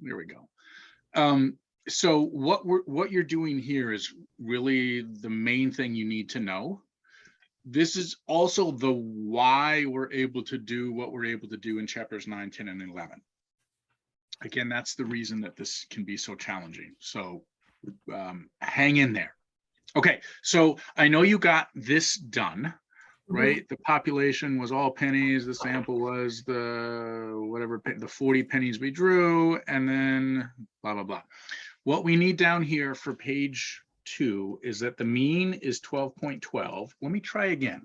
There we go. So what you're doing here is really the main thing you need to know. This is also the why we're able to do what we're able to do in chapters 9, 10, and 11. Again, that's the reason that this can be so challenging. So hang in there. Okay, so I know you got this done, right? The population was all pennies. The sample was the whatever, the 40 pennies we drew, and then blah, blah, blah. What we need down here for page 2 is that the mean is 12.12. Let me try again.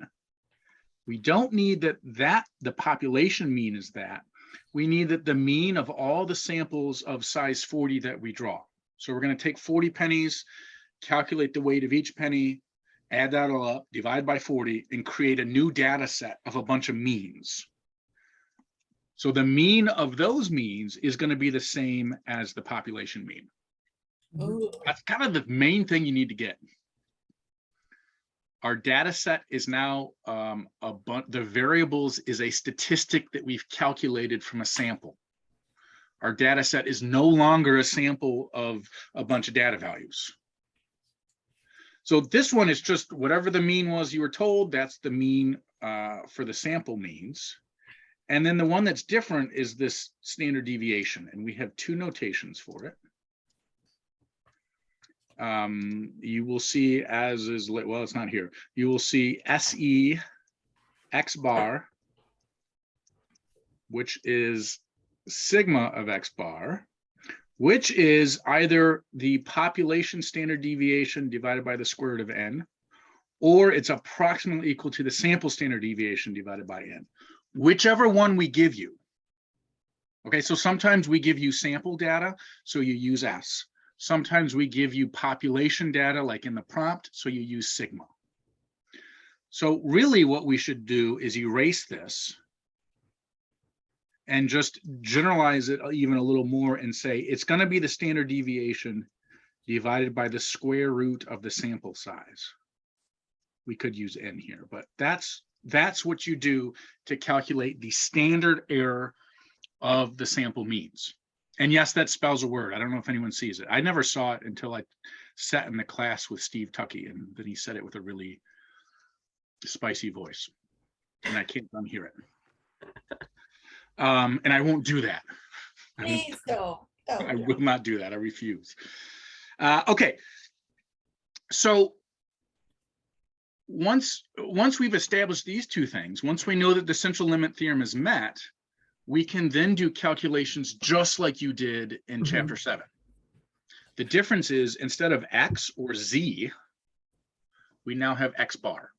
We don't need that the population mean is that. We need that the mean of all the samples of size 40 that we draw. So we're going to take 40 pennies, calculate the weight of each penny, add that all up, divide by 40, and create a new data set of a bunch of means. So the mean of those means is going to be the same as the population mean. That's kind of the main thing you need to get. Our data set is now the variables is a statistic that we've calculated from a sample. Our data set is no longer a sample of a bunch of data values. So this one is just whatever the mean was you were told, that's the mean for the sample means. And then the one that's different is this standard deviation, and we have 2 notations for it. You will see as is, well, it's not here. You will see SE X bar, which is sigma of X bar, which is either the population standard deviation divided by the square root of n, or it's approximately equal to the sample standard deviation divided by n, whichever one we give you. Okay, so sometimes we give you sample data, so you use S. Sometimes we give you population data, like in the prompt, so you use sigma. So really what we should do is erase this and just generalize it even a little more and say it's going to be the standard deviation divided by the square root of the sample size. We could use n here, but that's what you do to calculate the standard error of the sample means. And yes, that spells a word. I don't know if anyone sees it. I never saw it until I sat in the class with Steve Tuckey, and then he said it with a really spicy voice, and I can't unhear it. And I won't do that. Please don't. I will not do that. I refuse. Okay. So once we've established these 2 things, once we know that the central limit theorem is met, we can then do calculations just like you did in chapter 7. The difference is instead of X or Z, we now have X bar.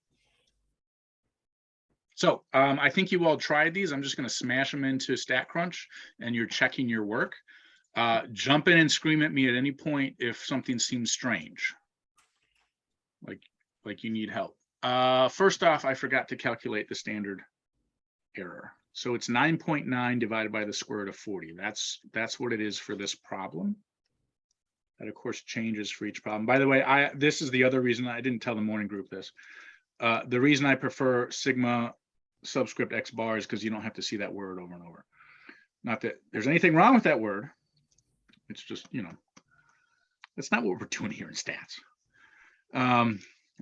So I think you all tried these. I'm just going to smash them into StatCrunch, and you're checking your work. Jump in and scream at me at any point if something seems strange, like you need help. First off, I forgot to calculate the standard error. So it's 9.9 divided by the square root of 40. That's what it is for this problem. That of course changes for each problem. By the way, this is the other reason I didn't tell the morning group this. The reason I prefer sigma subscript X bar is because you don't have to see that word over and over. Not that there's anything wrong with that word. It's just, that's not what we're doing here in stats.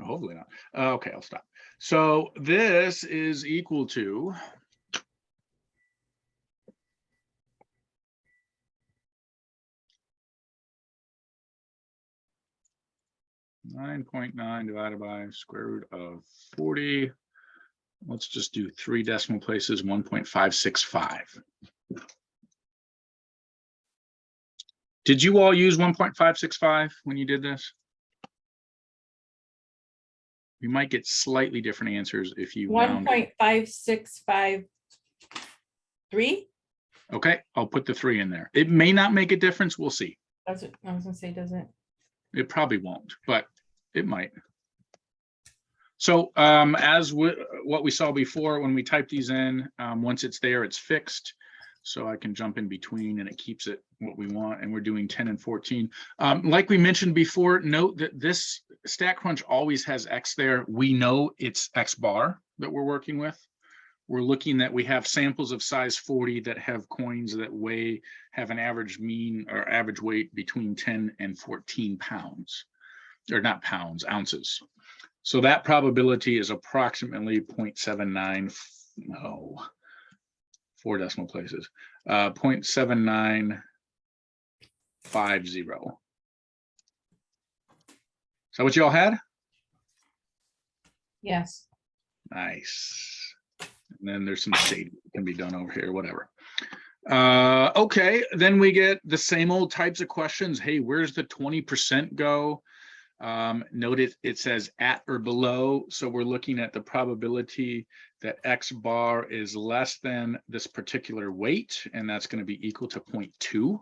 Hopefully not. Okay, I'll stop. So this is equal to 9.9 divided by square root of 40. Let's just do 3 decimal places, 1.565. Did you all use 1.565 when you did this? You might get slightly different answers if you 1.5653. Okay, I'll put the 3 in there. It may not make a difference. We'll see. That's what I was gonna say, doesn't. It probably won't, but it might. So as what we saw before, when we type these in, once it's there, it's fixed. So I can jump in between and it keeps it what we want. And we're doing 10 and 14. Like we mentioned before, note that this StatCrunch always has X there. We know it's X bar that we're working with. we're looking that we have samples of size 40 that have coins that have an average mean or average weight between 10 and 14 pounds, or not pounds, ounces. So that probability is approximately 0.79, no, 4 decimal places, 0.7950. Is that what y'all had? Yes. Nice. And then there's some shading that can be done over here, whatever. Okay, then we get the same old types of questions. Hey, where's the 20% go? Note it says at or below. So we're looking at the probability that X bar is less than this particular weight, and that's going to be equal to 0.2.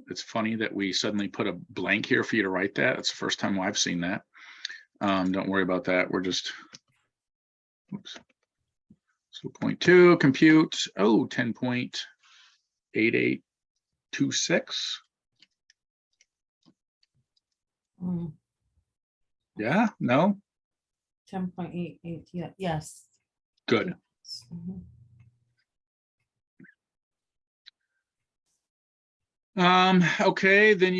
It's funny that we suddenly put a blank here for you to write that. It's the first time I've seen that. Don't worry about that. We're just, oops. So 0.2 compute, 10.8826. Yeah, no? 10.88, yeah, yes. Good. Mhm. Okay, then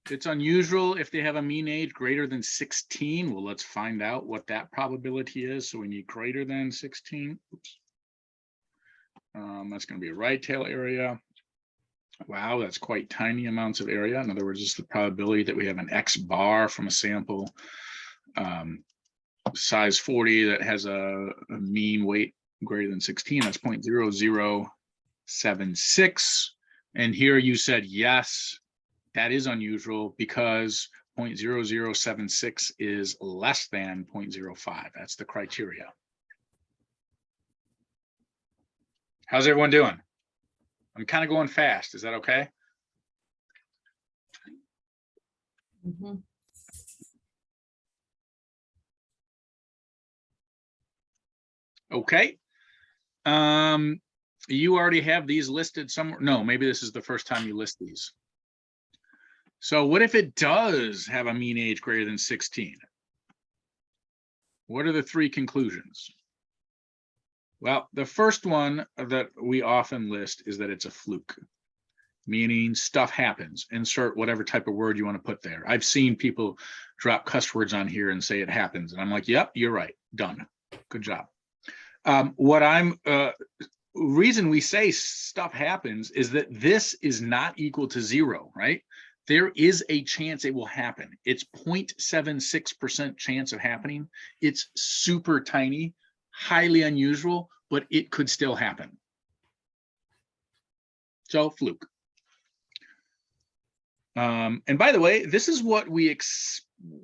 it's unusual if they have a mean age greater than 16. Well, let's find out what that probability is. So we need greater than 16. Oops. That's going to be a right tail area. Wow, that's quite tiny amounts of area. In other words, it's the probability that we have an X bar from a sample size 40 that has a mean weight greater than 16. That's 0.0076. And here you said, yes, that is unusual because 0.0076 is less than 0.05. That's the criteria. How's everyone doing? I'm kind of going fast. Is that okay? Mhm. Okay. You already have these listed somewhere. No, maybe this is the first time you list these. So what if it does have a mean age greater than 16? What are the 3 conclusions? Well, the first one that we often list is that it's a fluke, meaning stuff happens. Insert whatever type of word you want to put there. I've seen people drop cuss words on here and say it happens. And I'm like, yep, you're right. Done. Good job. Reason we say stuff happens is that this is not equal to 0, right? There is a chance it will happen. It's 0.76% chance of happening. It's super tiny, highly unusual, but it could still happen. So fluke. And by the way, this is what we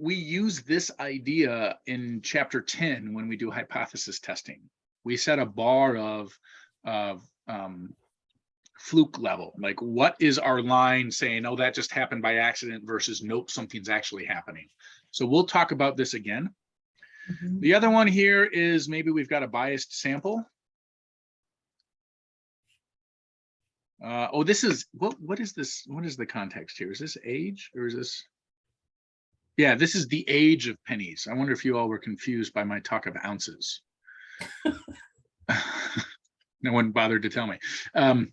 use this idea in chapter 10 when we do hypothesis testing. We set a bar of fluke level, like what is our line saying, oh, that just happened by accident versus nope, something's actually happening. So we'll talk about this again. Mhm. The other one here is maybe we've got a biased sample. Oh, this is what is this? What is the context here? Is this age or is this? Yeah, this is the age of pennies. I wonder if you all were confused by my talk of ounces. No one bothered to tell me.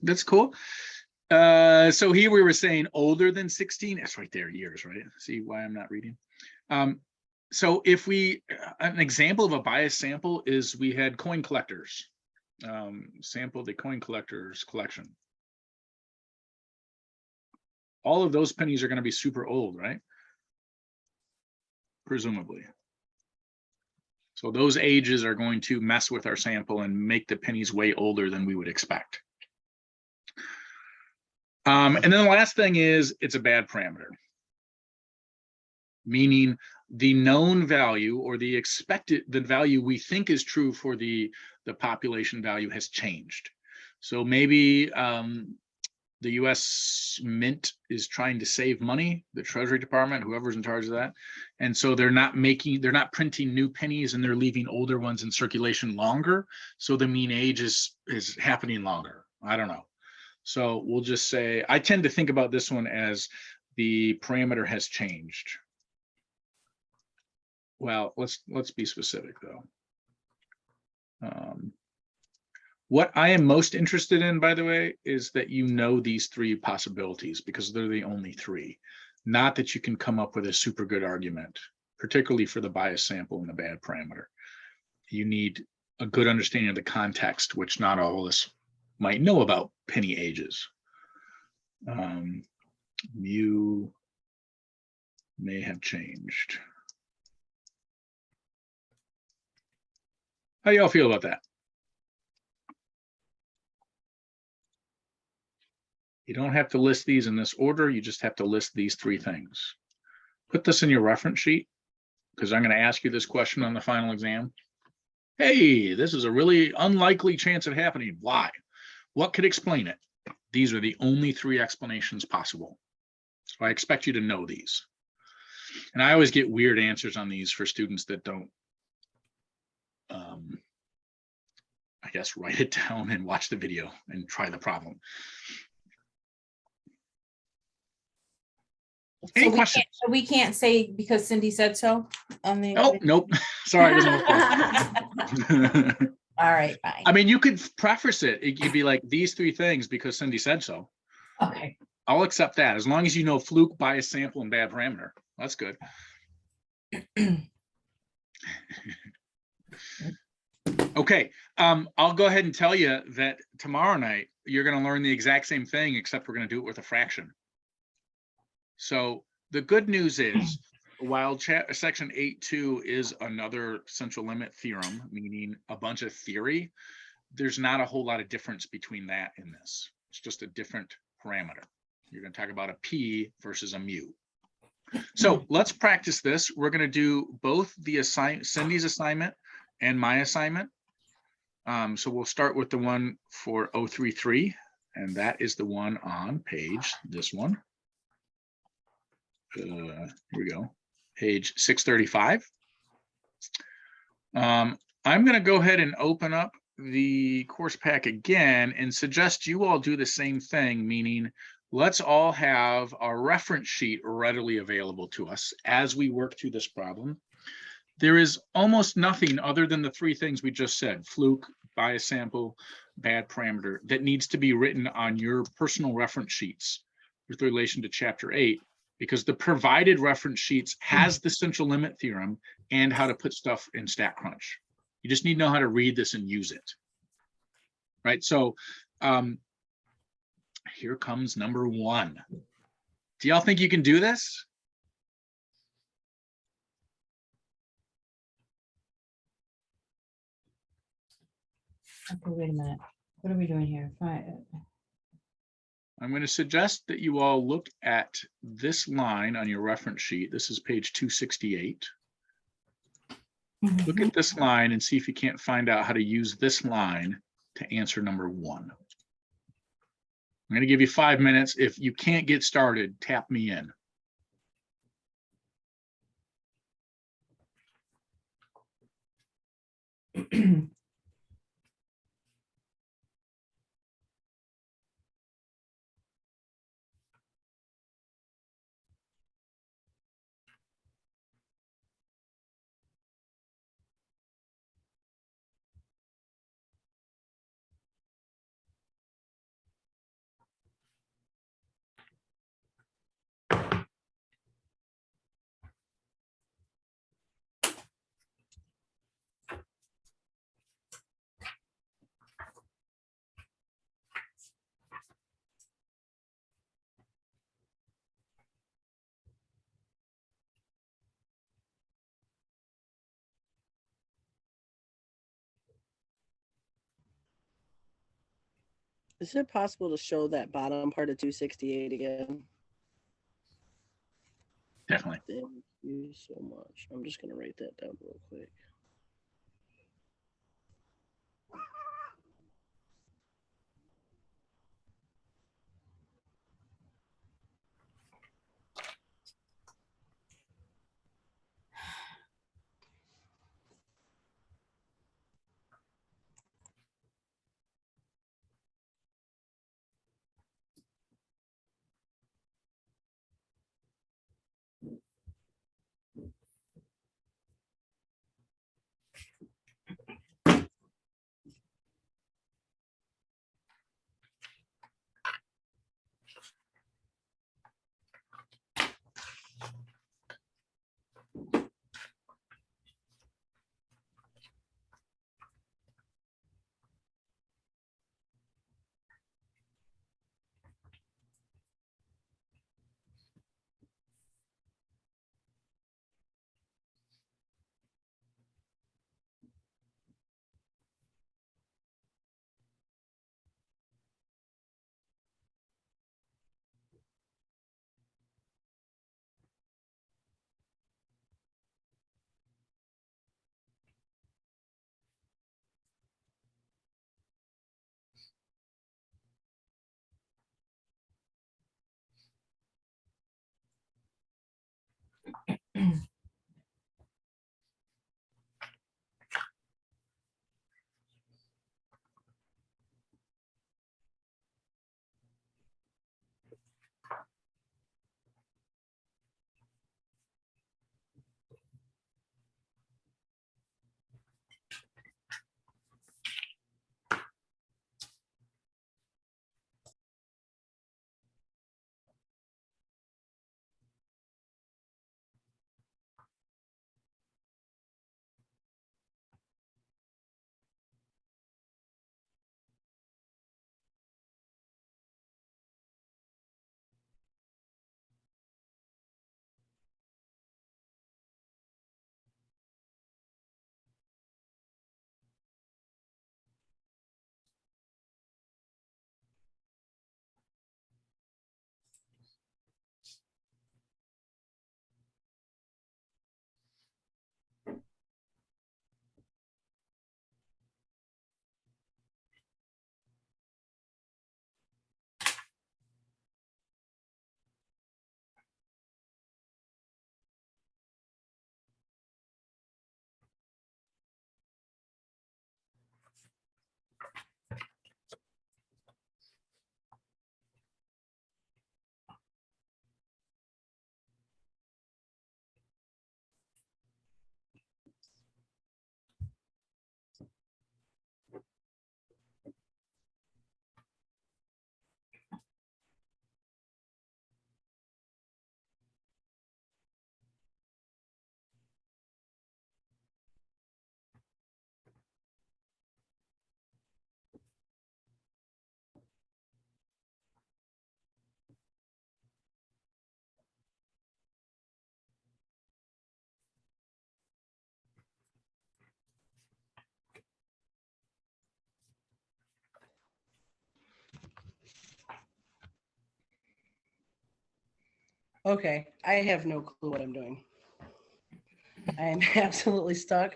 That's cool. So here we were saying older than 16. That's right there, years, right? See why I'm not reading. So if an example of a biased sample is we had coin collectors. Sample the coin collectors collection. All of those pennies are going to be super old, right? Presumably. So those ages are going to mess with our sample and make the pennies way older than we would expect. And then the last thing is it's a bad parameter, meaning the known value or the value we think is true for the population value has changed. So maybe the US Mint is trying to save money, the Treasury Department, whoever's in charge of that. And so they're not printing new pennies and they're leaving older ones in circulation longer. So the mean age is happening longer. I don't know. So we'll just say, I tend to think about this one as the parameter has changed. well, let's be specific though. What I am most interested in, by the way, is that you know these three possibilities because they're the only three. Not that you can come up with a super good argument, particularly for the bias sample and the bad parameter. You need a good understanding of the context, which not all of us might know about penny ages. Mu may have changed. How y'all feel about that? You don't have to list these in this order. You just have to list these three things. Put this in your reference sheet because I'm going to ask you this question on the final exam. Hey, this is a really unlikely chance of happening. Why? What could explain it? These are the only three explanations possible. So I expect you to know these. And I always get weird answers on these for students that don't, I guess, write it down and watch the video and try the problem. Any questions? We can't say because Cindy said so on the. Oh, nope. Sorry, it doesn't work that way. All right, fine. I mean, you could preface it. It could be like these three things because Cindy said so. Okay. I'll accept that as long as you know fluke, bias sample, and bad parameter. That's good. Okay, I'll go ahead and tell you that tomorrow night you're going to learn the exact same thing, except we're going to do it with a fraction. So the good news is, while section 8.2 is another central limit theorem, meaning a bunch of theory, there's not a whole lot of difference between that and this. It's just a different parameter. You're going to talk about a p versus a mu. So let's practice this. We're going to do both the Cindy's assignment and my assignment. So we'll start with the one for 033, and that is the one on page, this one. Here we go, page 635. I'm going to go ahead and open up the course pack again and suggest you all do the same thing, meaning let's all have a reference sheet readily available to us as we work through this problem. There is almost nothing other than the three things we just said, fluke, bias sample, bad parameter, that needs to be written on your personal reference sheets with relation to chapter 8, because the provided reference sheets has the central limit theorem and how to put stuff in StatCrunch. You just need to know how to read this and use it. Right, so here comes number 1. Do y'all think you can do this? Okay, wait a minute. What are we doing here? I'm going to suggest that you all look at this line on your reference sheet. This is page 268. Look at this line and see if you can't find out how to use this line to answer number 1. I'm going to give you 5 minutes. If you can't get started, tap me in. Is it possible to show that bottom part of 268 again? Definitely. Thank you so much. I'm just going to write that down real quick. Okay, I have no clue what I'm doing. I am absolutely stuck.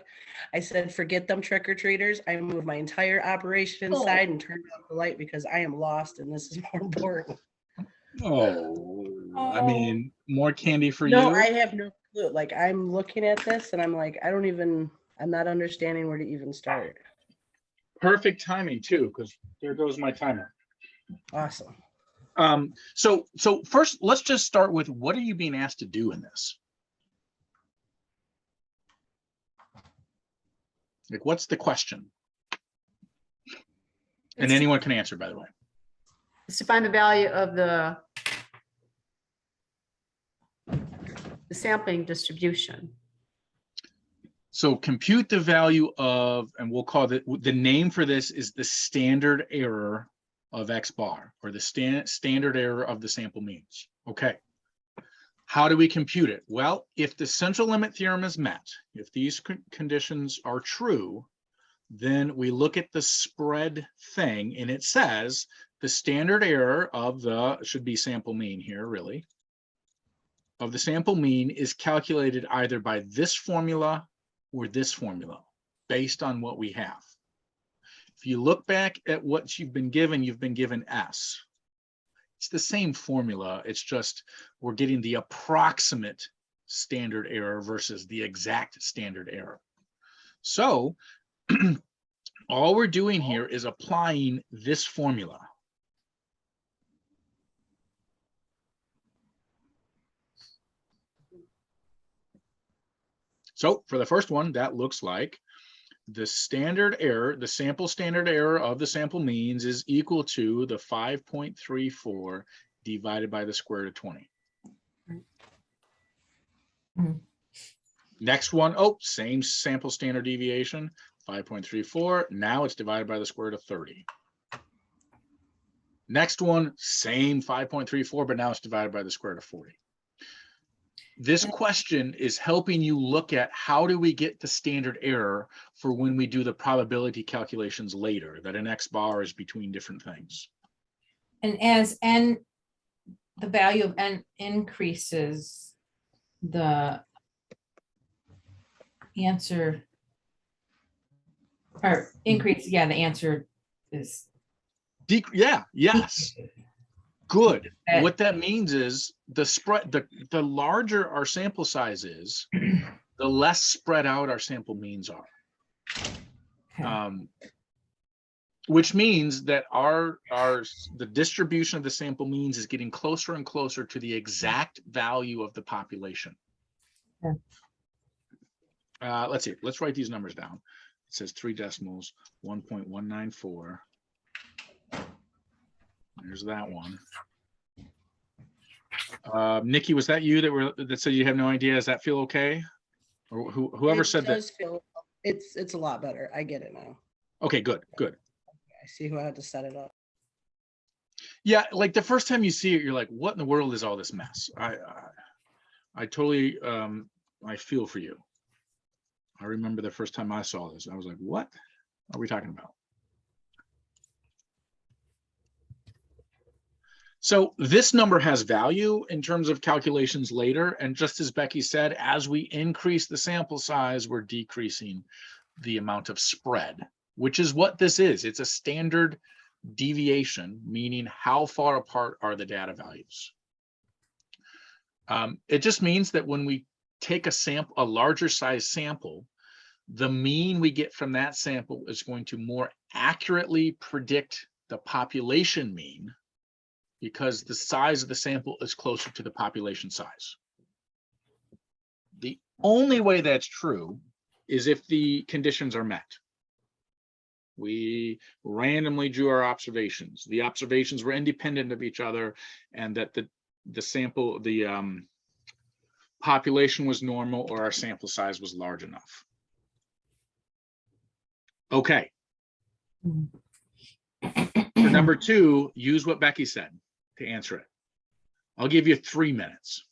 I said, forget them trick-or-treaters. I moved my entire operation inside and turned off the light because I am lost and this is more important. Oh, I Oh. mean, more candy for No, you. I have no clue. Like, I'm looking at this and I'm like, I'm not understanding where to even start. Perfect timing too, because there goes my timer. Awesome. So first, let's just start with what are you being asked to do in this? Like, what's the question? And It's anyone can answer, by the way. to find the value of the sampling distribution. So compute the value of, and we'll call it, the name for this is the standard error of X bar, or the standard error of the sample means. Okay. How do we compute it? Well, if the central limit theorem is met, if these conditions are true, then we look at the spread thing, and it says the standard error of the, should be sample mean here, really, of the sample mean is calculated either by this formula or this formula, based on what we have. If you look back at what you've been given S. It's the same formula, it's just we're getting the approximate standard error versus the exact standard error. So all we're doing here is applying this formula. So for the first one, that looks like the standard error, the sample standard error of the sample means is equal to the 5.34 divided by the square root of 20. Mhm. Next one, oh, same sample standard deviation, 5.34. Now it's divided by the square root of 30. Next one, same 5.34, but now it's divided by the square root of 40. This question is helping you look at how do we get the standard error for when we do the probability calculations later, that an X bar is between different things. And as n, the value of n increases, the answer or increase, yeah, the answer is. Yeah, yes. Good. Okay. What that means is the spread, the larger our sample size is, the less spread out our sample means are. Okay. Which means that the distribution of the sample means is getting closer and closer to the exact value of the population. Yeah. Let's see, let's write these numbers down. It says 3 decimals, 1.194. There's that one. Nikki, was that you that said you have no idea? Does that feel okay? Or whoever said that? It does feel, it's a lot better. I get it now. Okay, good. I see who had to set it up. Yeah, like the first time you see it, you're like, what in the world is all this mess? I totally, I feel for you. I remember the first time I saw this, I was like, what are we talking about? So this number has value in terms of calculations later. And just as Becky said, as we increase the sample size, we're decreasing the amount of spread, which is what this is. It's a standard deviation, meaning how far apart are the data values. It just means that when we take a larger size sample, the mean we get from that sample is going to more accurately predict the population mean, because the size of the sample is closer to the population size. The only way that's true is if the conditions are met. We randomly drew our observations. The observations were independent of each other, and that the sample, the population was normal, or our sample size was large enough. Okay. For number 2, use what Becky said to answer it. I'll give you 3 minutes.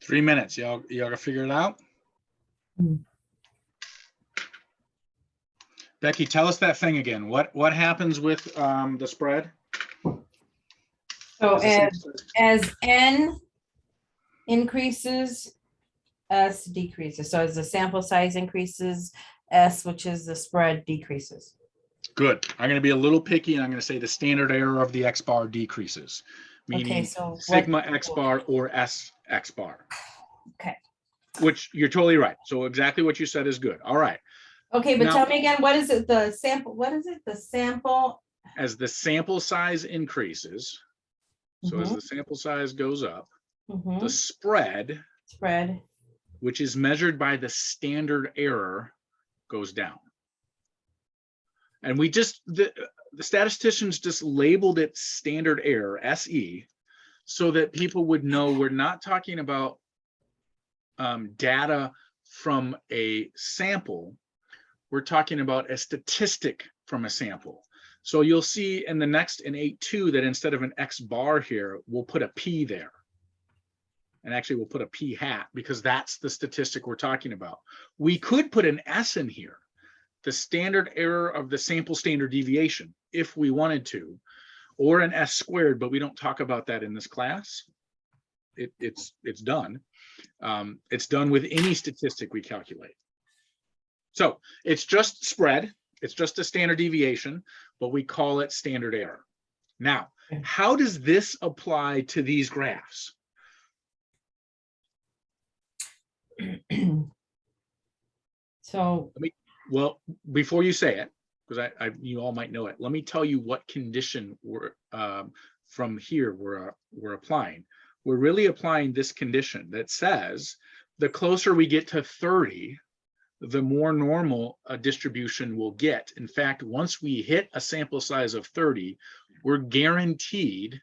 3 minutes. Y'all gotta figure it out. Hmm. Becky, tell us that thing again. What happens with the spread? So Is this- as N increases, S decreases. So as the sample size increases, S, which is the spread, decreases. Good. I'm gonna be a little picky and I'm gonna say the standard error of the X bar decreases, Okay, meaning so what? sigma X bar or S X bar. Okay. Which you're totally right. So exactly what you said is good. All right. Okay, but Now- tell me again, what is it? The sample, what is it? The sample? As the sample size increases, so as Mhm, the sample size goes up, the mhm. spread, Spread. which is measured by the standard error, goes down. And we just, the statisticians just labeled it standard error, SE, so that people would know we're not talking about data from a sample. We're talking about a statistic from a sample. So you'll see in the next in 8.2 that instead of an X bar here, we'll put a P there. And actually we'll put a P hat because that's the statistic we're talking about. We could put an S in here, the standard error of the sample standard deviation, if we wanted to, or an S squared, but we don't talk about that in this class. It's done. It's done with any statistic we calculate. So it's just spread. It's just a standard deviation, but we call it standard error. Now, how does this apply to these graphs? So, Well, before you say it, because you all might know it, let me tell you what condition we're from here we're applying. We're really applying this condition that says the closer we get to 30, the more normal a distribution will get. In fact, once we hit a sample size of 30, we're guaranteed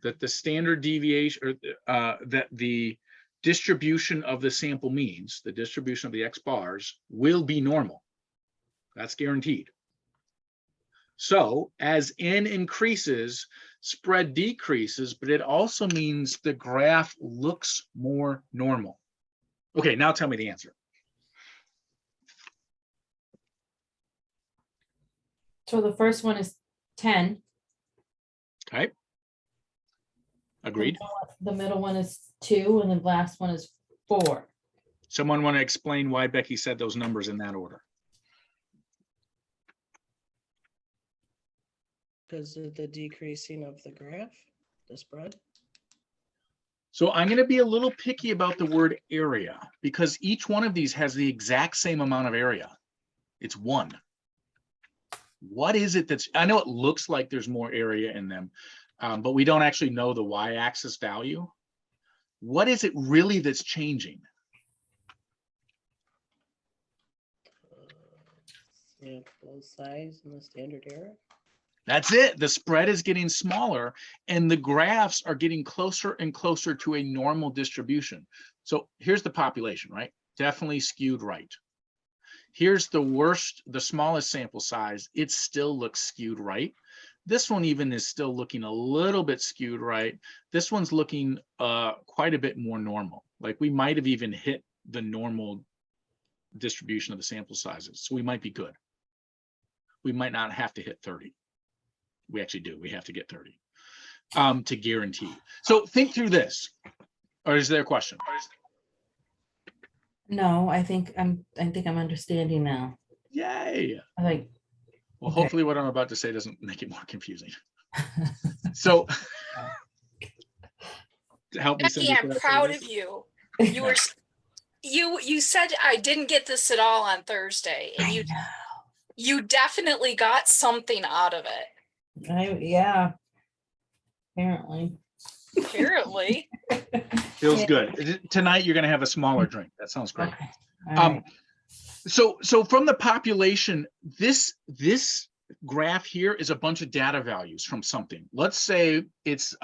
that the standard deviation, or that the distribution of the sample means, the distribution of the X bars, will be normal. That's guaranteed. So as N increases, spread decreases, but it also means the graph looks more normal. Okay, now tell me the answer. so the first one is 10. Okay. Agreed. The middle one is 2, and the last one is 4. Someone want to explain why Becky said those numbers in that order? Because of the decreasing of the graph, the spread. So I'm going to be a little picky about the word area because each one of these has the exact same amount of area. It's 1. What is it that's, I know it looks like there's more area in them, but we don't actually know the y-axis value. What is it really that's changing? Sample size and the standard error. That's it. The spread is getting smaller and the graphs are getting closer and closer to a normal distribution. So here's the population, right? Definitely skewed right. Here's the worst, the smallest sample size. It still looks skewed right. This one even is still looking a little bit skewed right. This one's looking quite a bit more normal. Like we might have even hit the normal distribution of the sample sizes. So we might be good. We might not have to hit 30. We actually do. We have to get 30 to guarantee. So think through this. Or is there a question? No, I think I'm understanding now. Yay. Like, Well, okay. hopefully what I'm about to say doesn't make it more confusing. So to help me. Becky, I'm proud of you. You were you said I didn't get this at all on Thursday, and you definitely got something out of it. yeah. Apparently. Apparently. Feels Yeah. good. Tonight, you're gonna have a smaller drink. That sounds great. Okay. All right. So from the population, this graph here is a bunch of data values from something. Let's say it's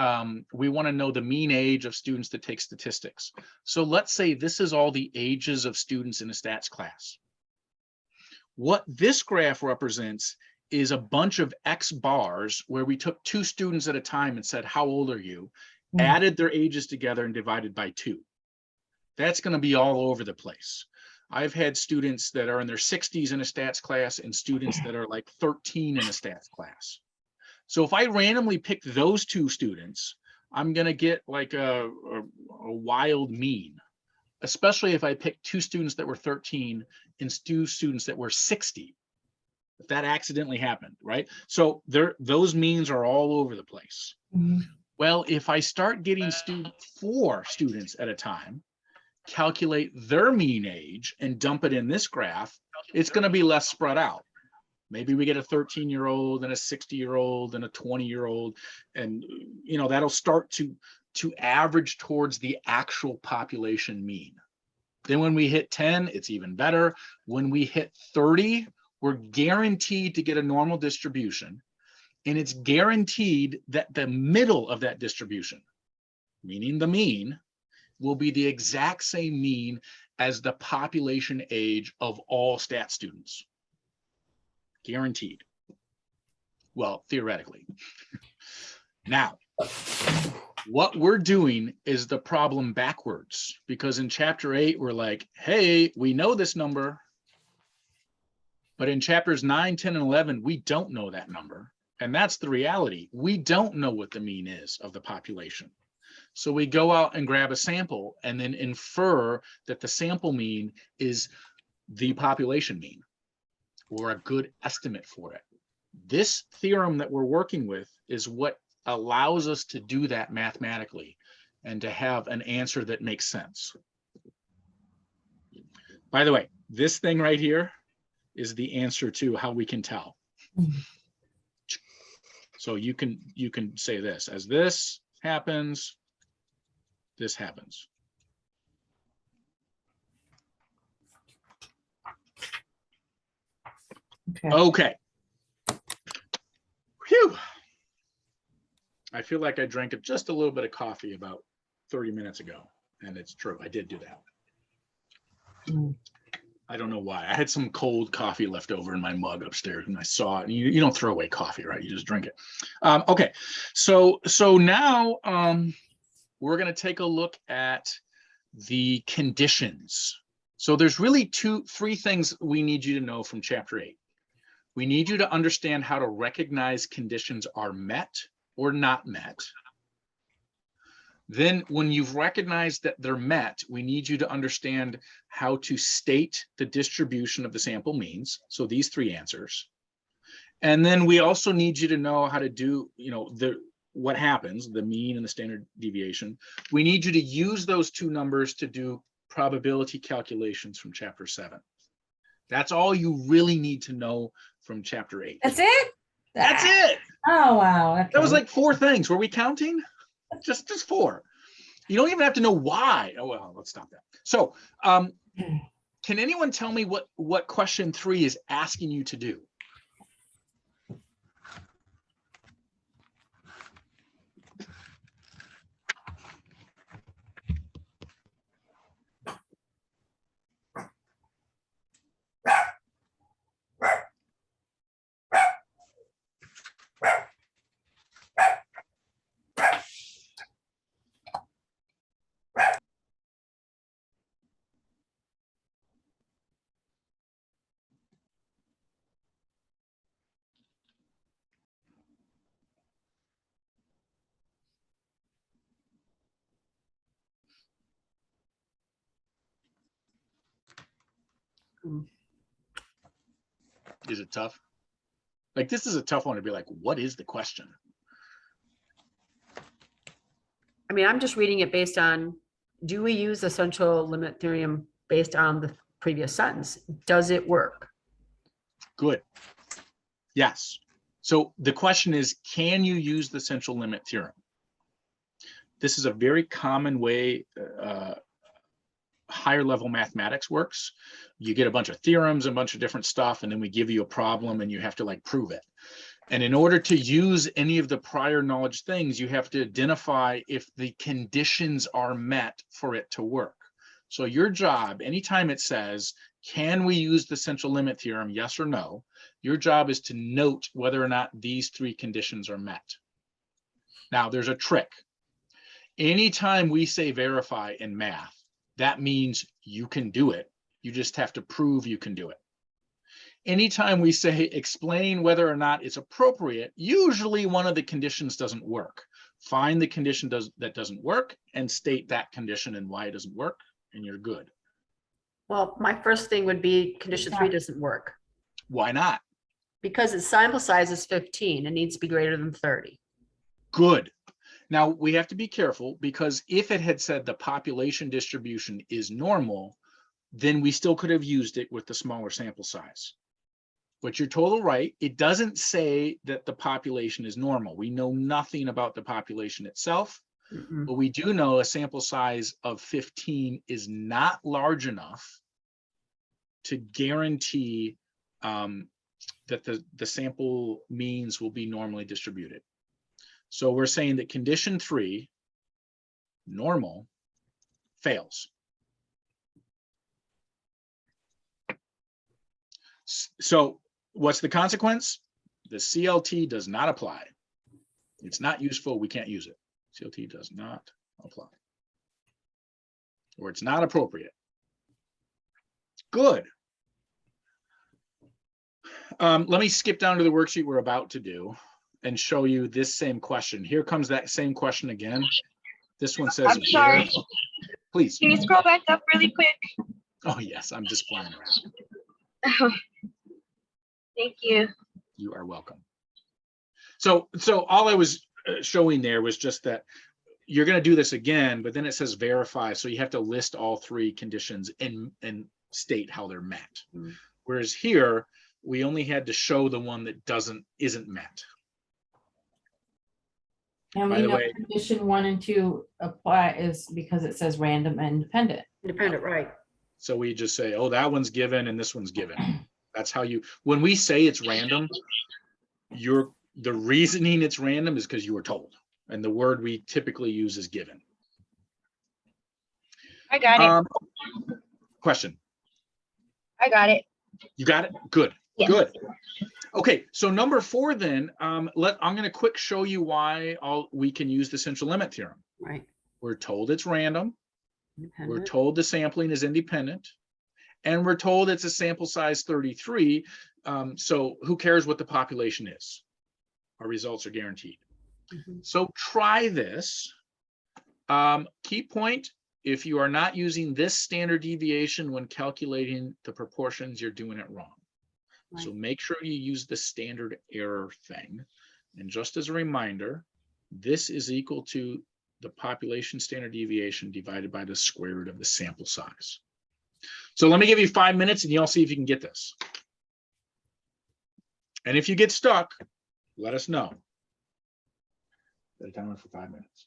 we want to know the mean age of students that take statistics. So let's say this is all the ages of students in a stats class. What this graph represents is a bunch of X bars where we took 2 students at a time and said, how old are you? Mm. Added their ages together and divided by 2. That's going to be all over the place. I've had students that are in their 60s in a stats class and students that are like 13 in a stats class. So if I randomly pick those 2 students, I'm going to get like a wild mean, especially if I pick 2 students that were 13 and 2 students that were 60. If that accidentally happened, right? So those means are all over the place. Mhm. Well, if I start getting 4 students at a time, calculate their mean age and dump it in this graph, it's going to be less spread out. Maybe we get a 13-year-old and a 60-year-old and a 20-year-old, and that'll start to average towards the actual population mean. Then when we hit 10, it's even better. When we hit 30, we're guaranteed to get a normal distribution, and it's guaranteed that the middle of that distribution, meaning the mean, will be the exact same mean as the population age of all stat students. Guaranteed. Well, theoretically. Now, what we're doing is the problem backwards, because in chapter 8, we're like, hey, we know this number. But in chapters 9, 10, and 11, we don't know that number. And that's the reality. We don't know what the mean is of the population. So we go out and grab a sample and then infer that the sample mean is the population mean, or a good estimate for it. This theorem that we're working with is what allows us to do that mathematically and to have an answer that makes sense. By the way, this thing right here is the answer to how we can tell. Mhm. So you can say this, as this happens, this happens. Okay. Okay. Phew. I feel like I drank just a little bit of coffee about 30 minutes ago, and it's true. I did do that. Mm. I don't know why. I had some cold coffee left over in my mug upstairs, and I saw it. And you don't throw away coffee, right? You just drink it. Okay. So now we're going to take a look at the conditions. So there's really 3 things we need you to know from chapter 8. We need you to understand how to recognize conditions are met or not met. Then when you've recognized that they're met, we need you to understand how to state the distribution of the sample means. So these 3 answers. And then we also need you to know how to do, what happens, the mean and the standard deviation. We need you to use those 2 numbers to do probability calculations from chapter 7. That's all you really need to know from chapter 8. That's it? That's it. Oh, wow. Okay. That was like 4 things. Were we counting? Just 4. You don't even have to know why. Oh, well, let's stop that. So can anyone tell me what question 3 is asking you to do? Is it tough? Like, this is a tough one to be like, what is the question? I mean, I'm just reading it based on, do we use the central limit theorem based on the previous sentence? Does it work? Good. Yes. So the question is, can you use the central limit theorem? this is a very common way higher level mathematics works. You get a bunch of theorems, a bunch of different stuff, and then we give you a problem and you have to like prove it. And in order to use any of the prior knowledge things, you have to identify if the conditions are met for it to work. So your job, anytime it says, can we use the central limit theorem, yes or no, your job is to note whether or not these three conditions are met. Now, there's a trick. Anytime we say verify in math, that means you can do it. You just have to prove you can do it. Anytime we say explain whether or not it's appropriate, usually one of the conditions doesn't work. Find the condition that doesn't work and state that condition and why it doesn't work, and you're good. Well, my first thing would be condition 3 doesn't work Why not? because its sample size is 15. It needs to be greater than 30. Good. Now we have to be careful because if it had said the population distribution is normal, then we still could have used it with the smaller sample size. But you're totally right. It doesn't say that the population is normal. We know nothing about the population itself, but we do know a sample size of 15 is not large enough to guarantee that the sample means will be normally distributed. So we're saying that condition 3, normal, fails. So what's the consequence? The CLT does not apply. It's not useful. We can't use it. CLT does not apply. Or it's not appropriate. Good. Let me skip down to the worksheet we're about to do and show you this same question. Here comes that same question again. This one says, I'm sorry. Please. Can you scroll back up really quick? Oh, yes, I'm just flying around. Oh, thank you. You are welcome. So all I was showing there was just that you're going to do this again, but then it says verify. So you have to list all three conditions and state how they're met. Whereas here, we only had to show the one that isn't met. And By we the know way- condition 1 and 2 apply is because it says random and independent. Independent, right? So we just say, oh, that one's given and this one's given. That's how when we say it's random, the reasoning it's random is because you were told. And the word we typically use is given. I got it. Question. I got it. You got it? Good. Yes. Good. Okay, so number 4 then, I'm going to quick show you why we can use the central limit theorem. Right. We're told it's random. We're Independent. told the sampling is independent. And we're told it's a sample size 33. So who cares what the population is? Our results are guaranteed. Mhm. So try this. Key point, if you are not using this standard deviation when calculating the proportions, you're doing it wrong. So make sure you use the standard error thing. And just as a reminder, this is equal to the population standard deviation divided by the square root of the sample size. So let me give you 5 minutes and you'll see if you can get this. And if you get stuck, let us know. Set a timer for 5 minutes.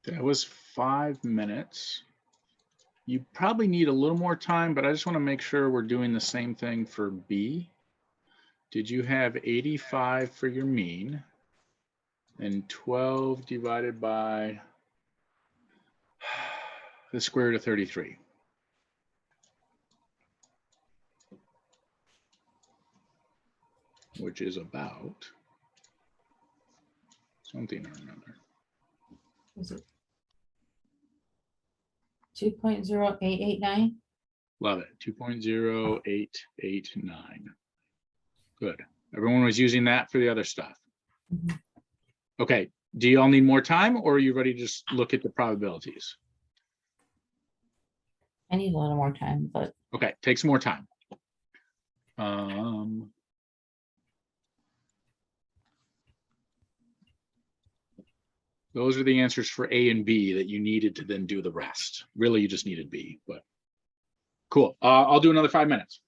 That was 5 minutes. You probably need a little more time, but I just want to make sure we're doing the same thing for B. Did you have 85 for your mean? And 12 divided by the square root of 33. Which is about something or another. Is it 2.0889? Love it. 2.0889. Good. Everyone was using that for the other stuff. Mhm. Okay. Do you all need more time, or are you ready to just look at the probabilities? I need a little more time, but Okay, take some more time. Those are the answers for A and B that you needed to then do the rest. Really, you just needed B, but cool. I'll do another 5 minutes.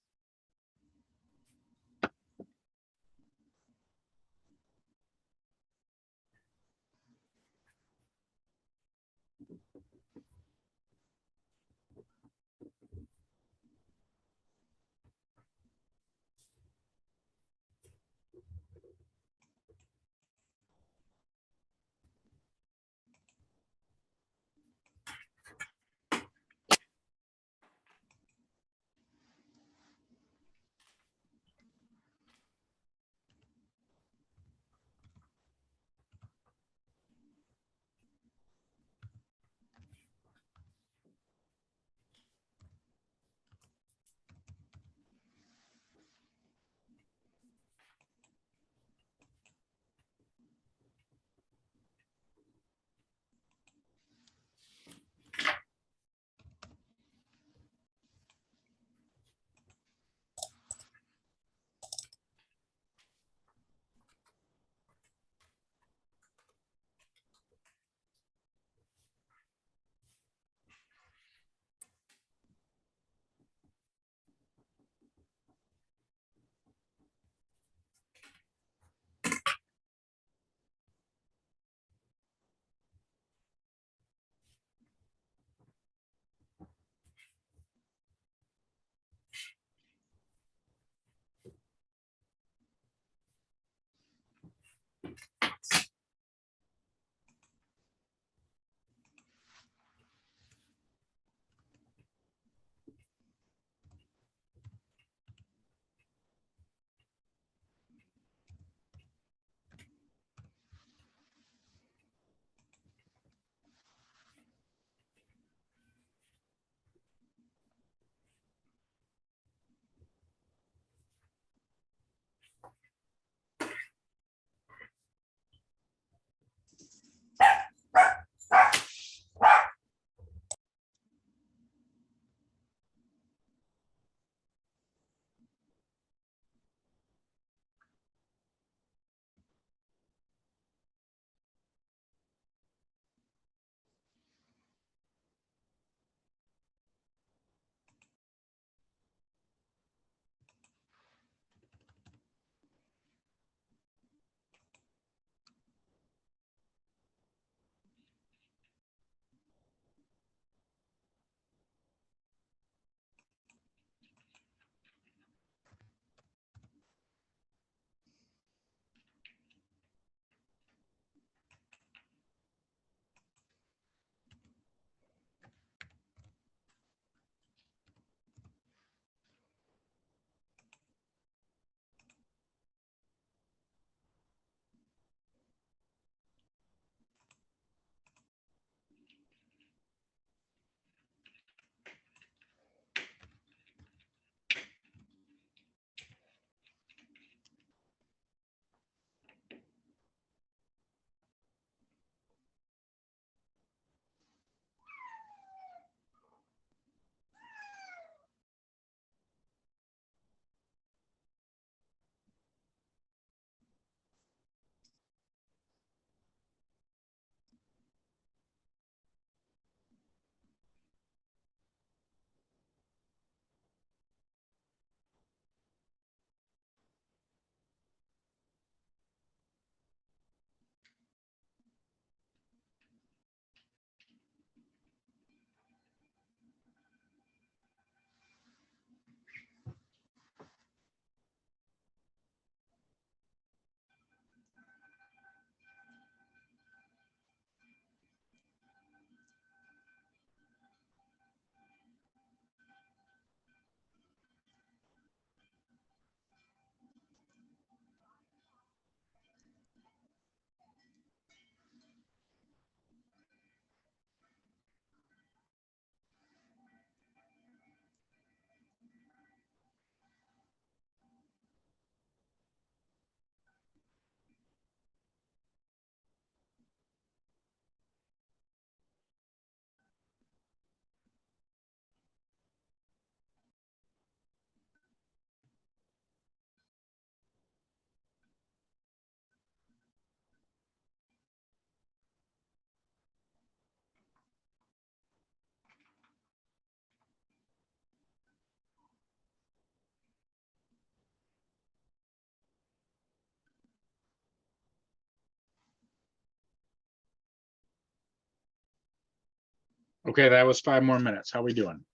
Okay, that was 5 more minutes. How we doing?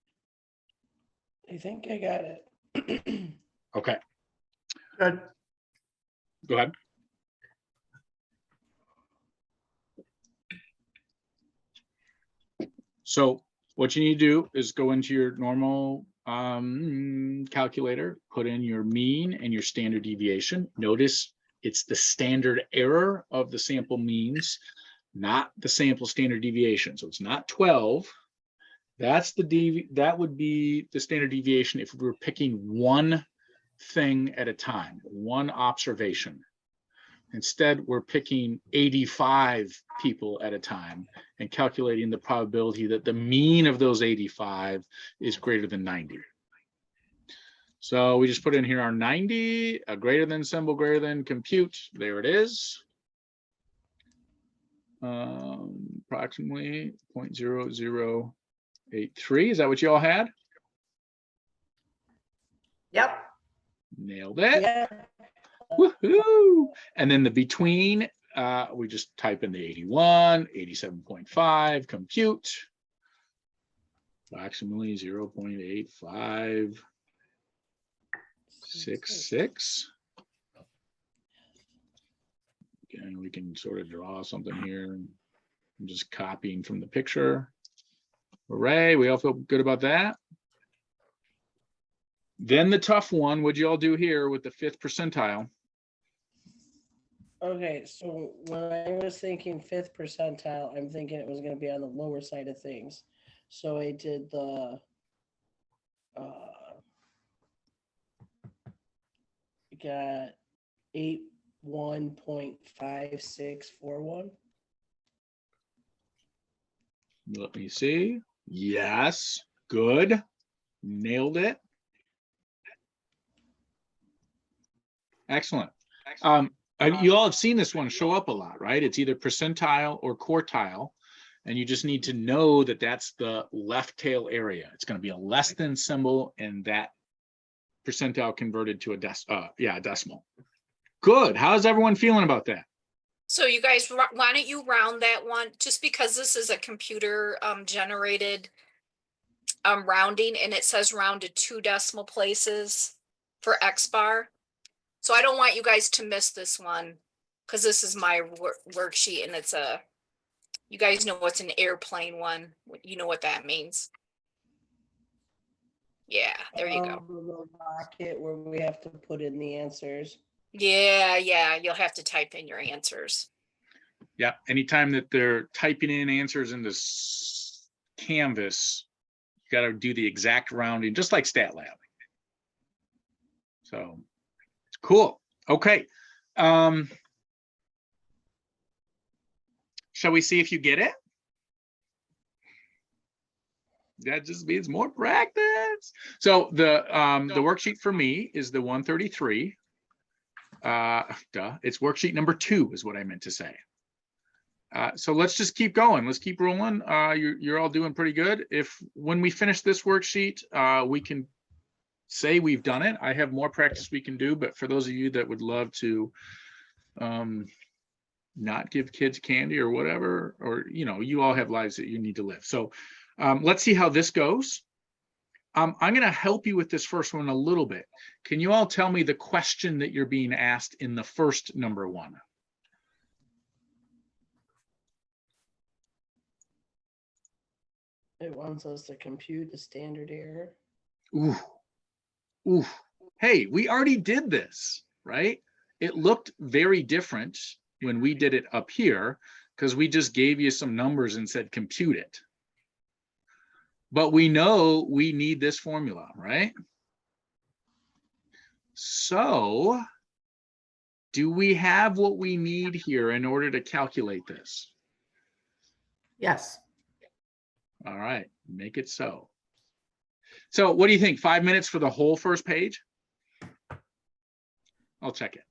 I think I got it. Okay, Good. go ahead. So what you need to do is go into your normal calculator, put in your mean and your standard deviation. Notice it's the standard error of the sample means, not the sample standard deviation. So it's not 12. That's that would be the standard deviation if we were picking one thing at a time, one observation. Instead, we're picking 85 people at a time and calculating the probability that the mean of those 85 is greater than 90. So we just put in here our 90, a greater than symbol, greater than, compute. There it is. Approximately 0.0083. Is that what you all had? Yep. Nailed it. Yeah. Woohoo! And then the between, we just type in the 81, 87.5, compute. Approximately 0.8566. And we can sort of draw something here. I'm just copying from the picture. Hooray, we all feel good about that. Then the tough one, what'd you all do here with the 5th percentile? Okay, so when I was thinking 5th percentile, I'm thinking it was going to be on the lower side of things. So I did the got 81.5641. Let me see. Yes, good. Nailed it. Excellent. You all have seen this one show up a lot, right? It's either percentile or quartile, and you just need to know that that's the left tail area. It's going to be a less than symbol, and that percentile converted to a decimal. Good. How's everyone feeling about that? So you guys, why don't you round that one, just because this is a computer generated rounding, and it says rounded 2 decimal places for X bar. So I don't want you guys to miss this one, because this is my worksheet, and it's you guys know what's an airplane one. You know what that means. Yeah, there you go. The little rocket where we have to put in the answers. Yeah, you'll have to type in your answers. Yeah, anytime that they're typing in answers in this Canvas, you got to do the exact rounding, just like StatLab. So it's cool. Okay. Shall we see if you get it? That just means more practice. So the worksheet for me is the 133. It's worksheet number 2 is what I meant to say. So let's just keep going. Let's keep rolling. You're all doing pretty good. When we finish this worksheet, we can say we've done it. I have more practice we can do, but for those of you that would love to not give kids candy or whatever, or you all have lives that you need to live. So let's see how this goes. I'm going to help you with this first one a little bit. Can you all tell me the question that you're being asked in the first number 1? It wants us to compute the standard error. Ooh. Hey, we already did this, right? It looked very different when we did it up here because we just gave you some numbers and said compute it. But we know we need this formula, right? So do we have what we need here in order to calculate this? Yes. All right, make it so. So what do you think? 5 minutes for the whole first page? I'll check it.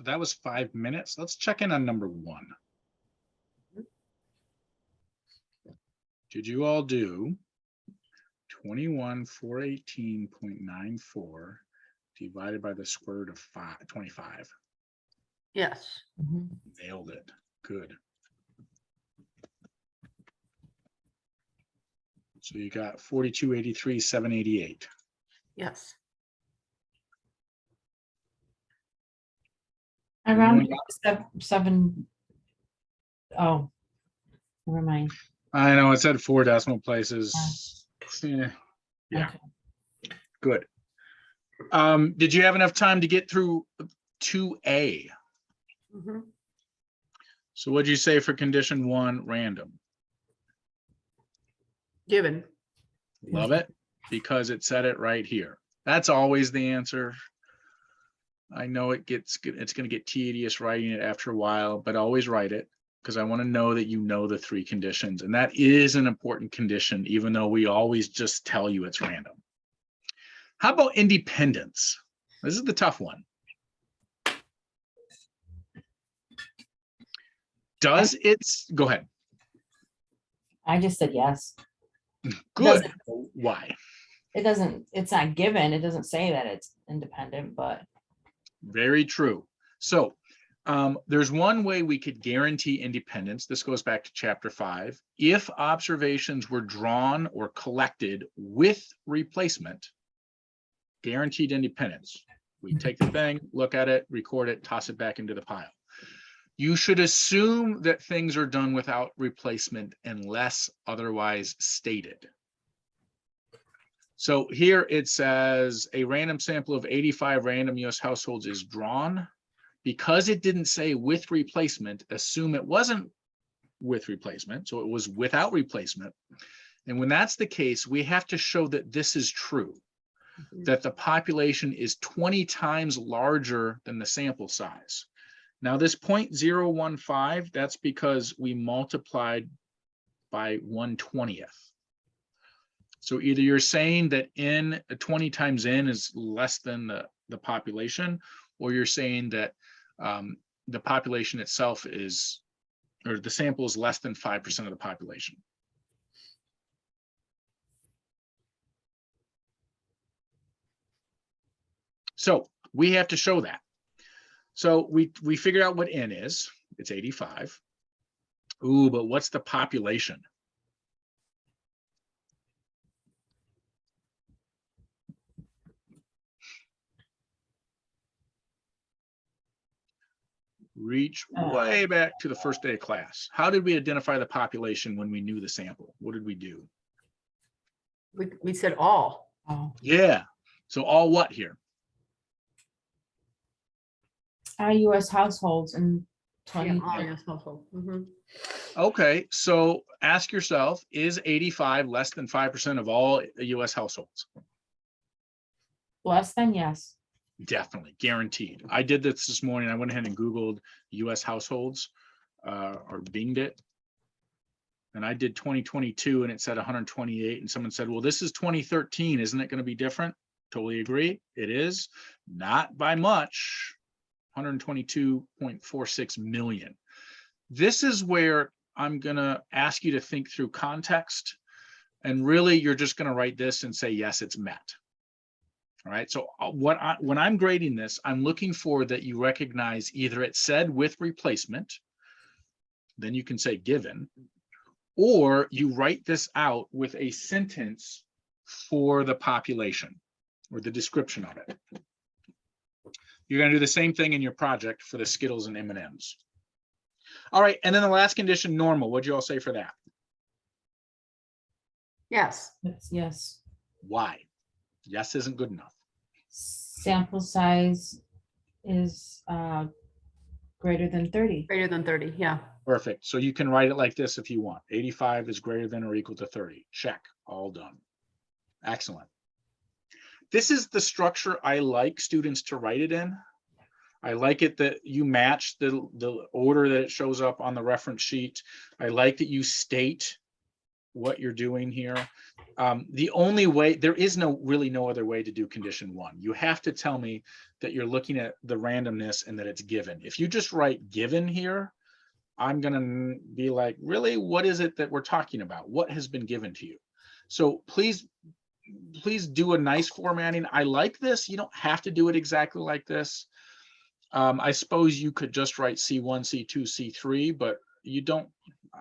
So that was 5 minutes. Let's check in on number 1. Did you all do 21,418.94 divided by the square root of 25? Yes. Mhm. Nailed it. Good. So you got 4283,788. Yes. Around seven. Oh, never mind. I know it said 4 decimal places. Yeah. Okay. Good. Did you have enough time to get through 2A? Mhm. So what'd you say for condition 1, random? Given. Love it, because it said it right here. That's always the answer. I know it's going to get tedious writing it after a while, but always write it. because I want to know that you know the 3 conditions, and that is an important condition, even though we always just tell you it's random. How about independence? This is the tough one. Does it's, go ahead. I just said yes. Good. Doesn't- Why? It doesn't, it's not given. It doesn't say that it's independent, but Very true. So there's one way we could guarantee independence. This goes back to chapter 5. If observations were drawn or collected with replacement, guaranteed independence. We take the thing, look at it, record it, toss it back into the pile. You should assume that things are done without replacement unless otherwise stated. So here it says a random sample of 85 random US households is drawn. Because it didn't say with replacement, assume it wasn't with replacement, so it was without replacement. And when that's the case, we have to show that this is true, that the population is 20 times larger than the sample size. Now this 0.015, that's because we multiplied by 1/20th. So either you're saying that n 20 times n is less than the population, or you're saying that the population itself is, or the sample is less than 5% of the population. So we have to show that. So we figured out what n is. It's 85. Ooh, but what's the population? Reach way back to the first day of class. How did we identify the population when we knew the sample? What did we do? We said all. oh, Yeah. So all what here? US households in Yeah, 20. all US household. Mhm. Okay, so ask yourself, is 85 less than 5% of all US households? Less than yes. Definitely, guaranteed. I did this morning. I went ahead and Googled US households or binged it. And I did 2022 and it said 128. And someone said, well, this is 2013. Isn't it going to be different? Totally agree. It is not by much. 122.46 million. This is where I'm going to ask you to think through context. And really, you're just going to write this and say, yes, it's met. All right. So when I'm grading this, I'm looking for that you recognize either it said with replacement, then you can say given, or you write this out with a sentence for the population or the description of it. You're going to do the same thing in your project for the Skittles and M&Ms. All right. And then the last condition, normal. What'd you all say for that? Yes. That's yes. Why? Yes isn't good enough. Sample size is greater than 30. Greater than 30. Yeah. Perfect. So you can write it like this if you want. 85 is greater than or equal to 30. Check. All done. Excellent. This is the structure I like students to write it in. I like it that you match the order that it shows up on the reference sheet. I like that you state what you're doing here. The only way, there is really no other way to do condition 1. You have to tell me that you're looking at the randomness and that it's given. If you just write given here, I'm gonna be like, really, what is it that we're talking about? What has been given to you? So please do a nice formatting. I like this. You don't have to do it exactly like this. I suppose you could just write C1, C2, C3, but you don't,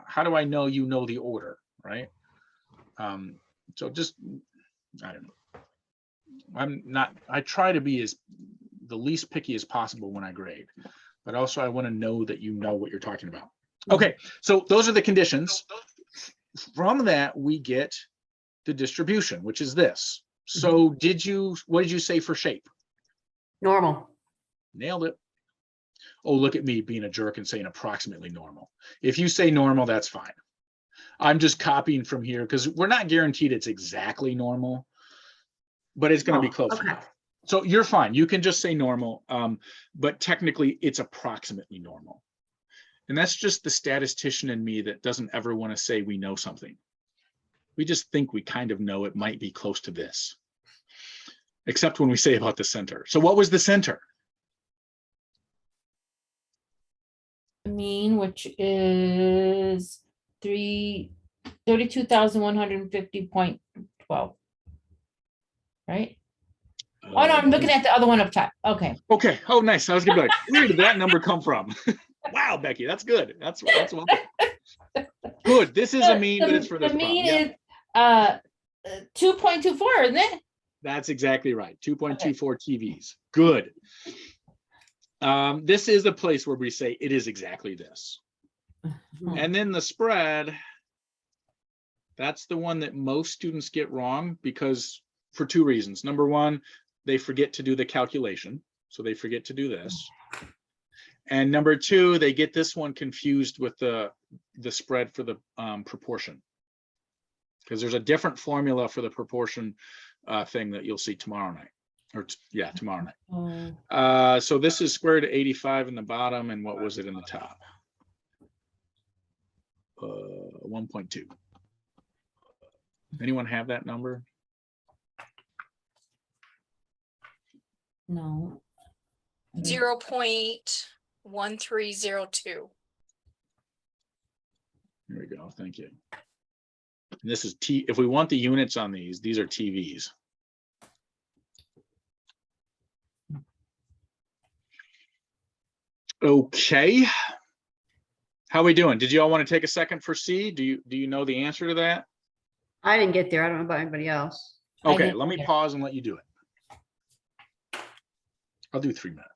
how do I know you know the order, right? So just, I don't know. I try to be the least picky as possible when I grade, but also I want to know that you know what you're talking about. Okay, so those are the conditions. From that, we get the distribution, which is this. So what did you say for shape? Normal. Nailed it. Oh, look at me being a jerk and saying approximately normal. If you say normal, that's fine. I'm just copying from here because we're not guaranteed it's exactly normal, but it's going to be close enough. So you're fine. You can just say normal, but technically it's approximately normal. And that's just the statistician in me that doesn't ever want to say we know something. We just think we kind of know it might be close to this, except when we say about the center. So what was the center? Mean, which is 32,150.12. Right? Oh, no, I'm looking at the other one up top. Okay. Okay. Oh, nice. I was gonna be like, where did that number come from? Wow, Becky, that's good. That's well done. Good. This is a mean, but it's for this The problem. mean Yeah, is 2.24, isn't it? that's exactly right. 2.24 TVs. Good. This is a place where we say it is exactly this. And then the spread, that's the one that most students get wrong because for two reasons. Number one, they forget to do the calculation. So they forget to do this. And number two, they get this one confused with the spread for the proportion. Because there's a different formula for the proportion thing that you'll see tomorrow night. Or yeah, tomorrow night. So this is square root of 85 in the bottom, and what was it in the top? 1.2. Anyone have that number? No. 0.1302. Here we go. Thank you. And this is if we want the units on these are TVs. Okay. How are we doing? Did you all want to take a second for C? Do you know the answer to that? I didn't get there. I don't know about anybody else. I Okay, didn't let me either. pause and let you do it. I'll do 3 minutes.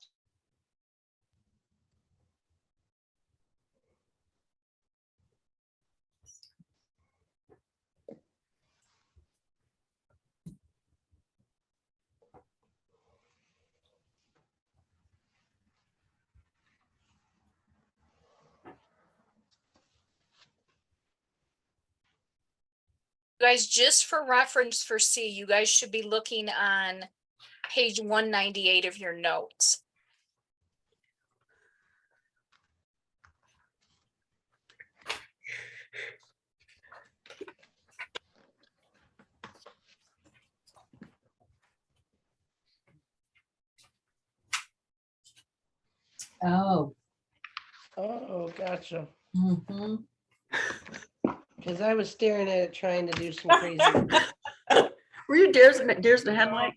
Guys, just for reference for C, you guys should be looking on page 198 of your notes. Oh. Oh, gotcha. Mhm. Because I was staring at it trying to do some crazy. Were you deers in the headlight?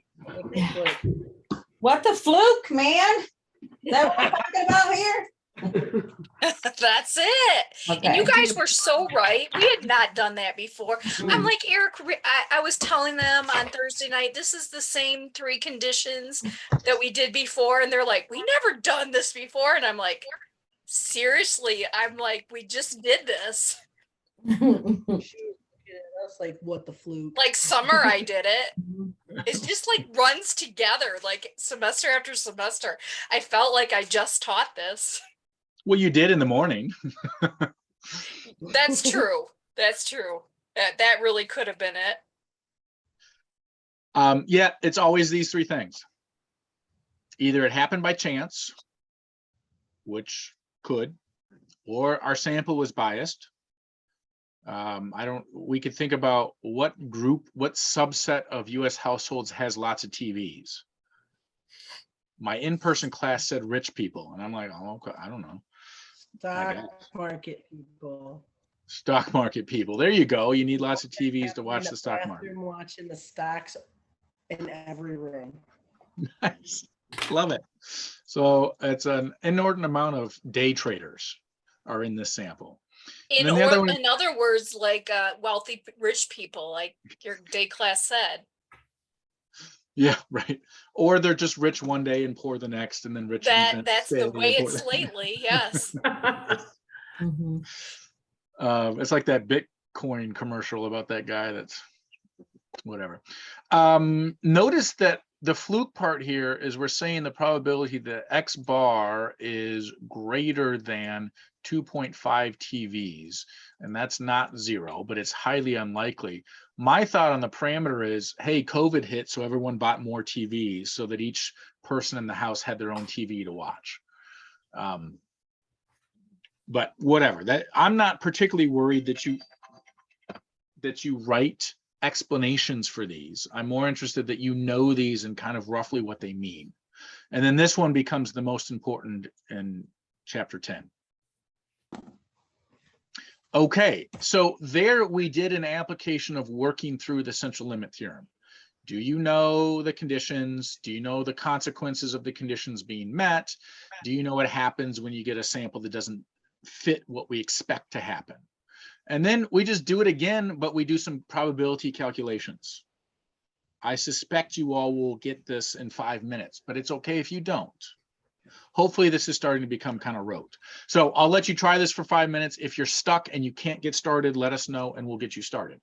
What the fluke, man? Is that what we're talking about here? That's it. And you guys were so right. We had not done that before. I'm like, Eric, I was telling them on Thursday night, this is the same 3 conditions that we did before. And they're like, we never done this before. And I'm like, seriously? I'm like, we just did this. She was looking at us like, what the fluke? Like summer, I did it. It's just like runs together, like semester after semester. I felt like I just taught this. Well, you did in the morning. That's true. That's true. That really could have been it. Yeah, it's always these 3 things. Either it happened by chance, which could, or our sample was biased. We could think about what subset of US households has lots of TVs. My in-person class said rich people, and I'm like, oh, okay, I don't know. Stock market people. Stock market people. There you go. You need lots of TVs to watch the stock market. Watching the stocks in every room. Nice. Love it. So it's an inordinate amount of day traders are in this sample. In other words, like wealthy, rich people, like your day class said. Yeah, right. Or they're just rich one day and poor the next, and then rich. That's the way it's lately. Yes. Mhm. It's like that Bitcoin commercial about that guy that's whatever. Notice that the fluke part here is we're saying the probability that X bar is greater than 2.5 TVs, and that's not 0, but it's highly unlikely. My thought on the parameter is, hey, COVID hit, so everyone bought more TVs so that each person in the house had their own TV to watch. But whatever, that I'm not particularly worried that you write explanations for these. I'm more interested that you know these and kind of roughly what they mean. And then this one becomes the most important in chapter 10. Okay, so there we did an application of working through the central limit theorem. Do you know the conditions? Do you know the consequences of the conditions being met? Do you know what happens when you get a sample that doesn't fit what we expect to happen? And then we just do it again, but we do some probability calculations. I suspect you all will get this in 5 minutes, but it's okay if you don't. Hopefully this is starting to become kind of rote. So I'll let you try this for 5 minutes. If you're stuck and you can't get started, let us know and we'll get you started.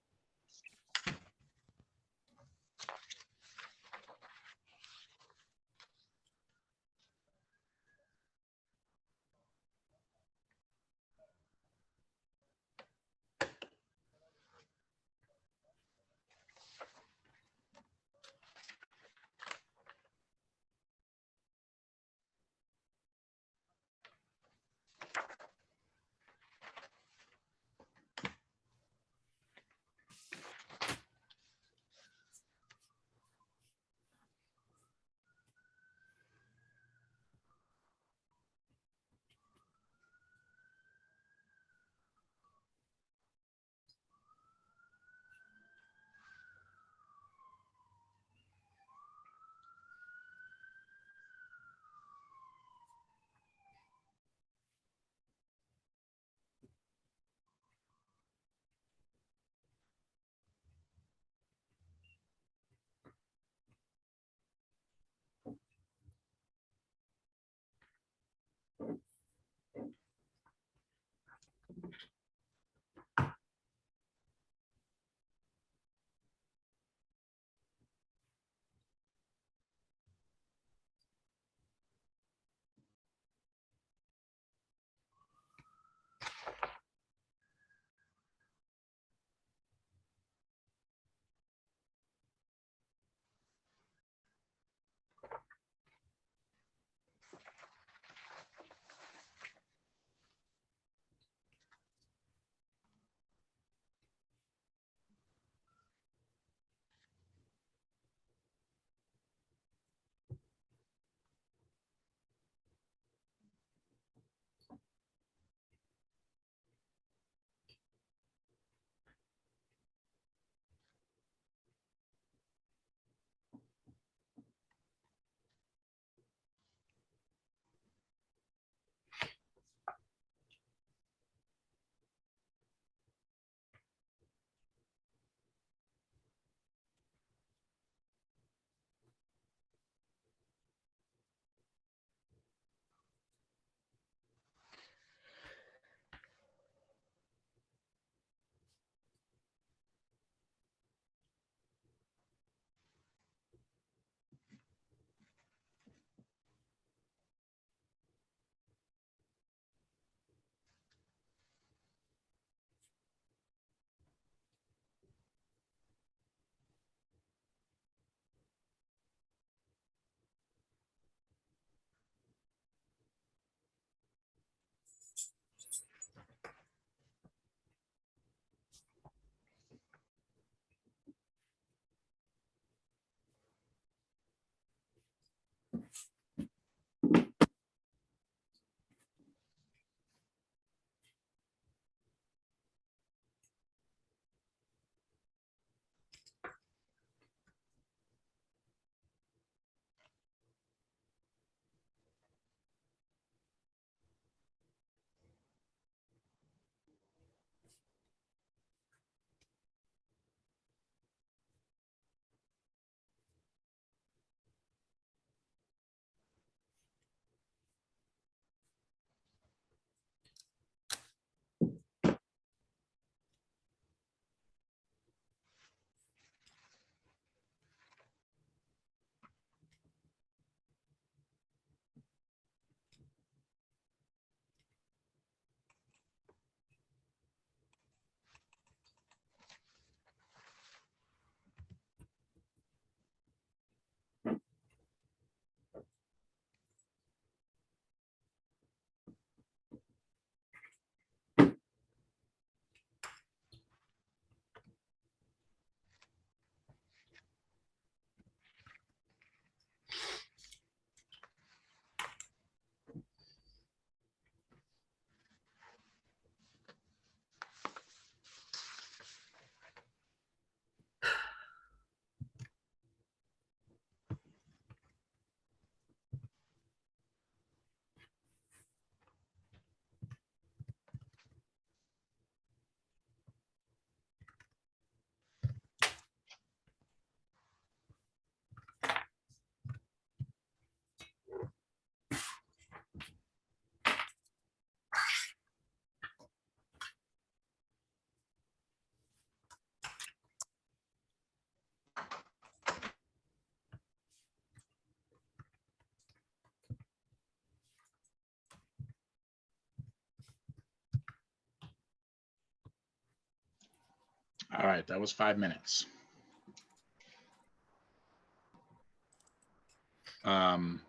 All right, that was 5 minutes.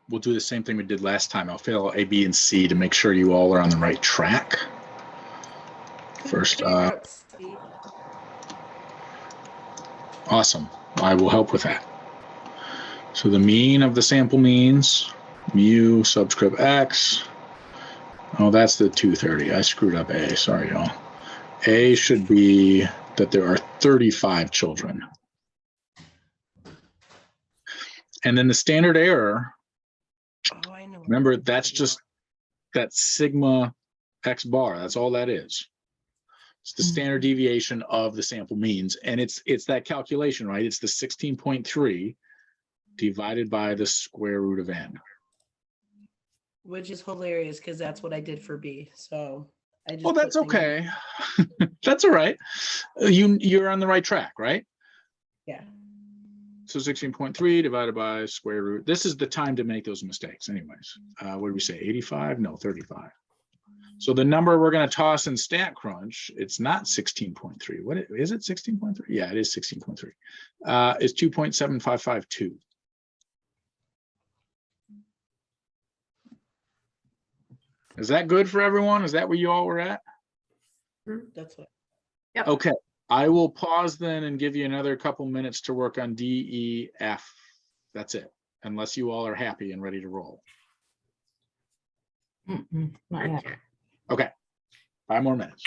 We'll do the same thing we did last time. I'll fill A, B, and C to make sure you all are on the right track. First, Figure out C. awesome. I will help with that. So the mean of the sample means mu subscript x. Oh, that's the 230. I screwed up A. Sorry, y'all. A should be that there are 35 children. And then the standard error, Oh, I know. remember, that's just that sigma x bar. That's all that is. It's the standard deviation of the sample means. And it's that calculation, right? It's the 16.3 divided by the square root of n. Which is hilarious because that's what I did for B. So I just. Oh, put that's things- okay. That's all right. You're on the right track, right? Yeah. So 16.3 divided by square root. This is the time to make those mistakes anyways. What did we say? 85? No, 35. So the number we're going to toss in StatCrunch, it's not 16.3. What is it? 16.3? Yeah, it is 16.3. Is 2.7552. Is that good for everyone? Is that where you all were at? That's what. Okay, I will pause then and give you another couple minutes to work on D, E, F. That's it, unless you all are happy and ready to roll. Not yet. Okay. Okay, 5 more minutes.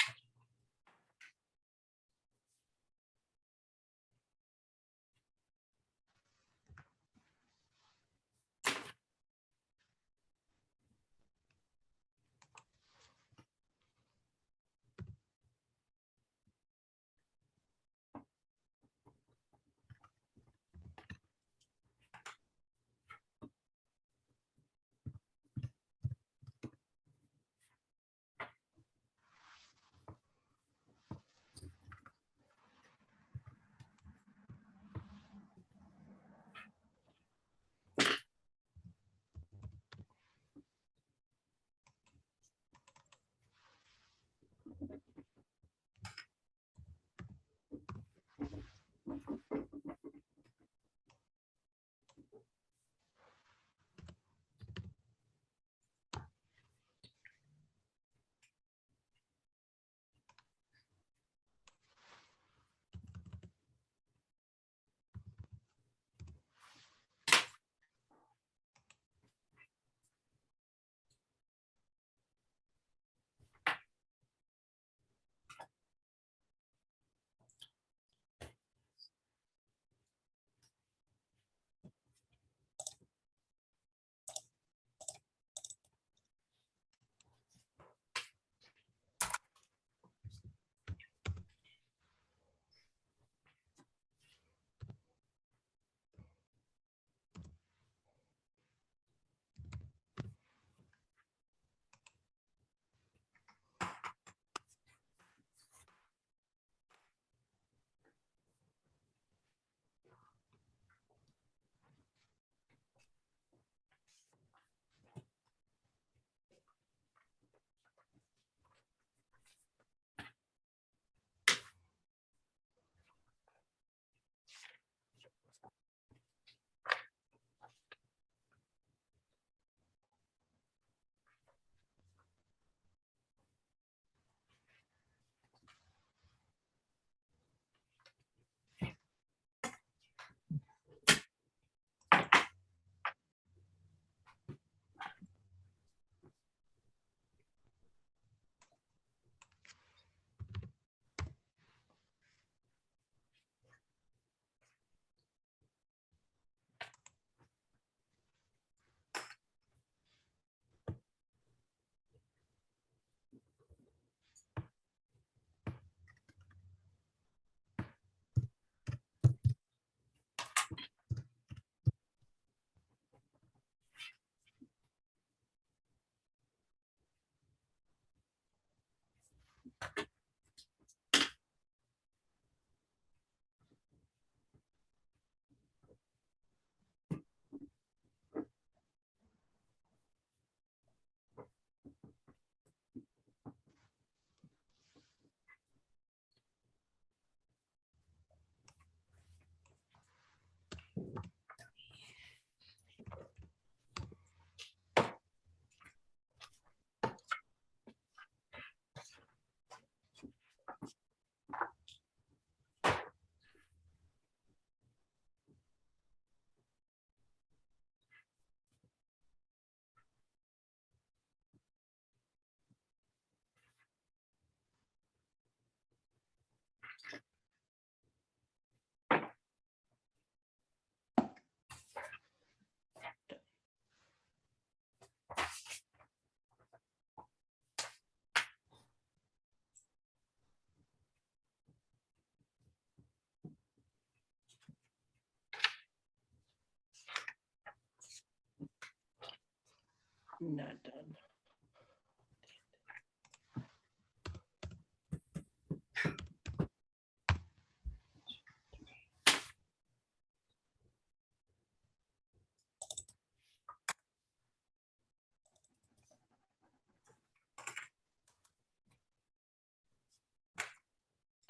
Not done.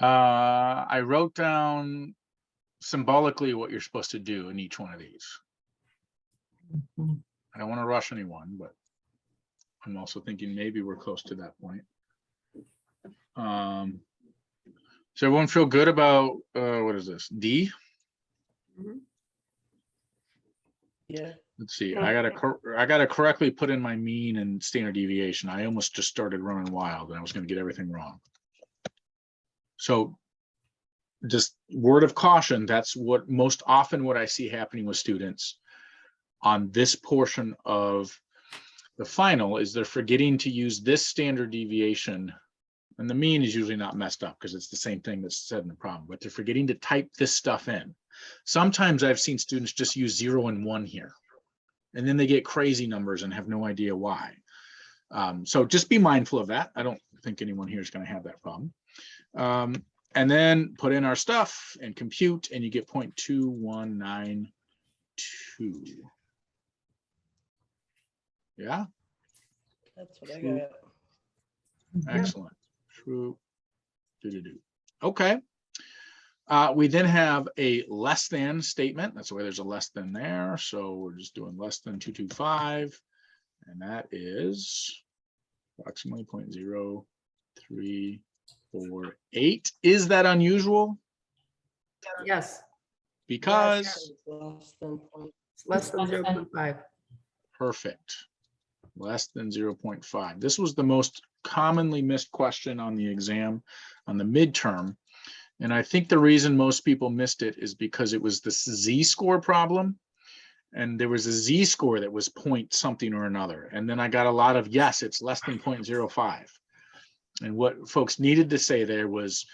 I wrote down symbolically what you're supposed to do in each one of these. Mhm. I don't want to rush anyone, but I'm also thinking maybe we're close to that point. So everyone feel good about, what is this, D? Yeah. Let's see, I gotta correctly put in my mean and standard deviation. I almost just started running wild and I was gonna get everything wrong. So just word of caution, that's what most often what I see happening with students on this portion of the final is they're forgetting to use this standard deviation. And the mean is usually not messed up because it's the same thing that's said in the problem, but they're forgetting to type this stuff in. Sometimes I've seen students just use 0 and 1 here, and then they get crazy numbers and have no idea why. So just be mindful of that. I don't think anyone here is going to have that problem. And then put in our stuff and compute, and you get 0.2192. Yeah, That's what I got. excellent. True. Okay. We then have a less than statement. That's why there's a less than there. So we're just doing less than 225. And that is approximately 0.0348. Is that unusual? Yes, Because It's less than point. it's less than 0.5. perfect. Less than 0.5. This was the most commonly missed question on the exam, on the midterm. And I think the reason most people missed it is because it was this Z-score problem. And there was a Z-score that was point something or another. And then I got a lot of, yes, it's less than 0.05. And what folks needed to say there was,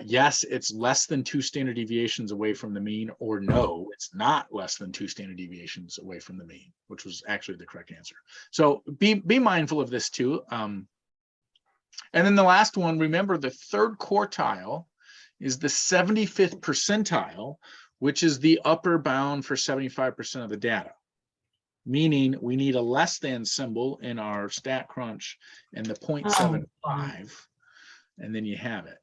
yes, it's less than 2 standard deviations away from the mean, or no, it's not less than 2 standard deviations away from the mean, which was actually the correct answer. So be mindful of this too. And then the last one, remember the third quartile is the 75th percentile, which is the upper bound for 75% of the data. Meaning we need a less than symbol in our StatCrunch and the 0.75, and then you have it.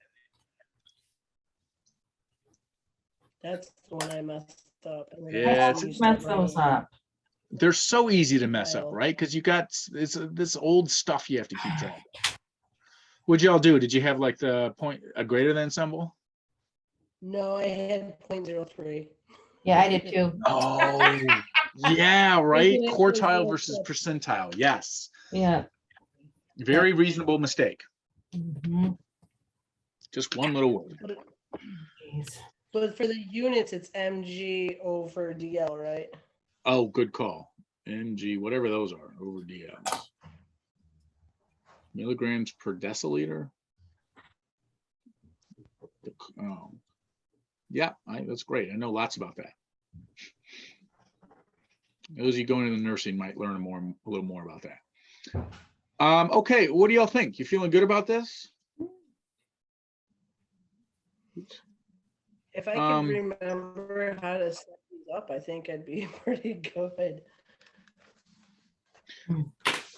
That's the one I messed up. And then Yeah, I it's- used Mess to those write- up. They're so easy to mess up, File. right? Because you got this old stuff you have to keep track of. What'd y'all do? Did you have like the a greater than symbol? No, I had 0.03. Yeah, I did too. Oh, yeah, right. Maybe that's Quartile what versus I said. percentile. Yes. Yeah. Very reasonable mistake. Mhm. Just one little word. Jeez. But for the units, it's mg over dl, right? Oh, good call. mg, whatever those are, over dls. Milligrams per deciliter. Oh, yeah, that's great. I know lots about that. Those of you going into the nursing might learn a little more about that. Okay, what do y'all think? You feeling good about this? If I could remember how to set these up, I think I'd be pretty good.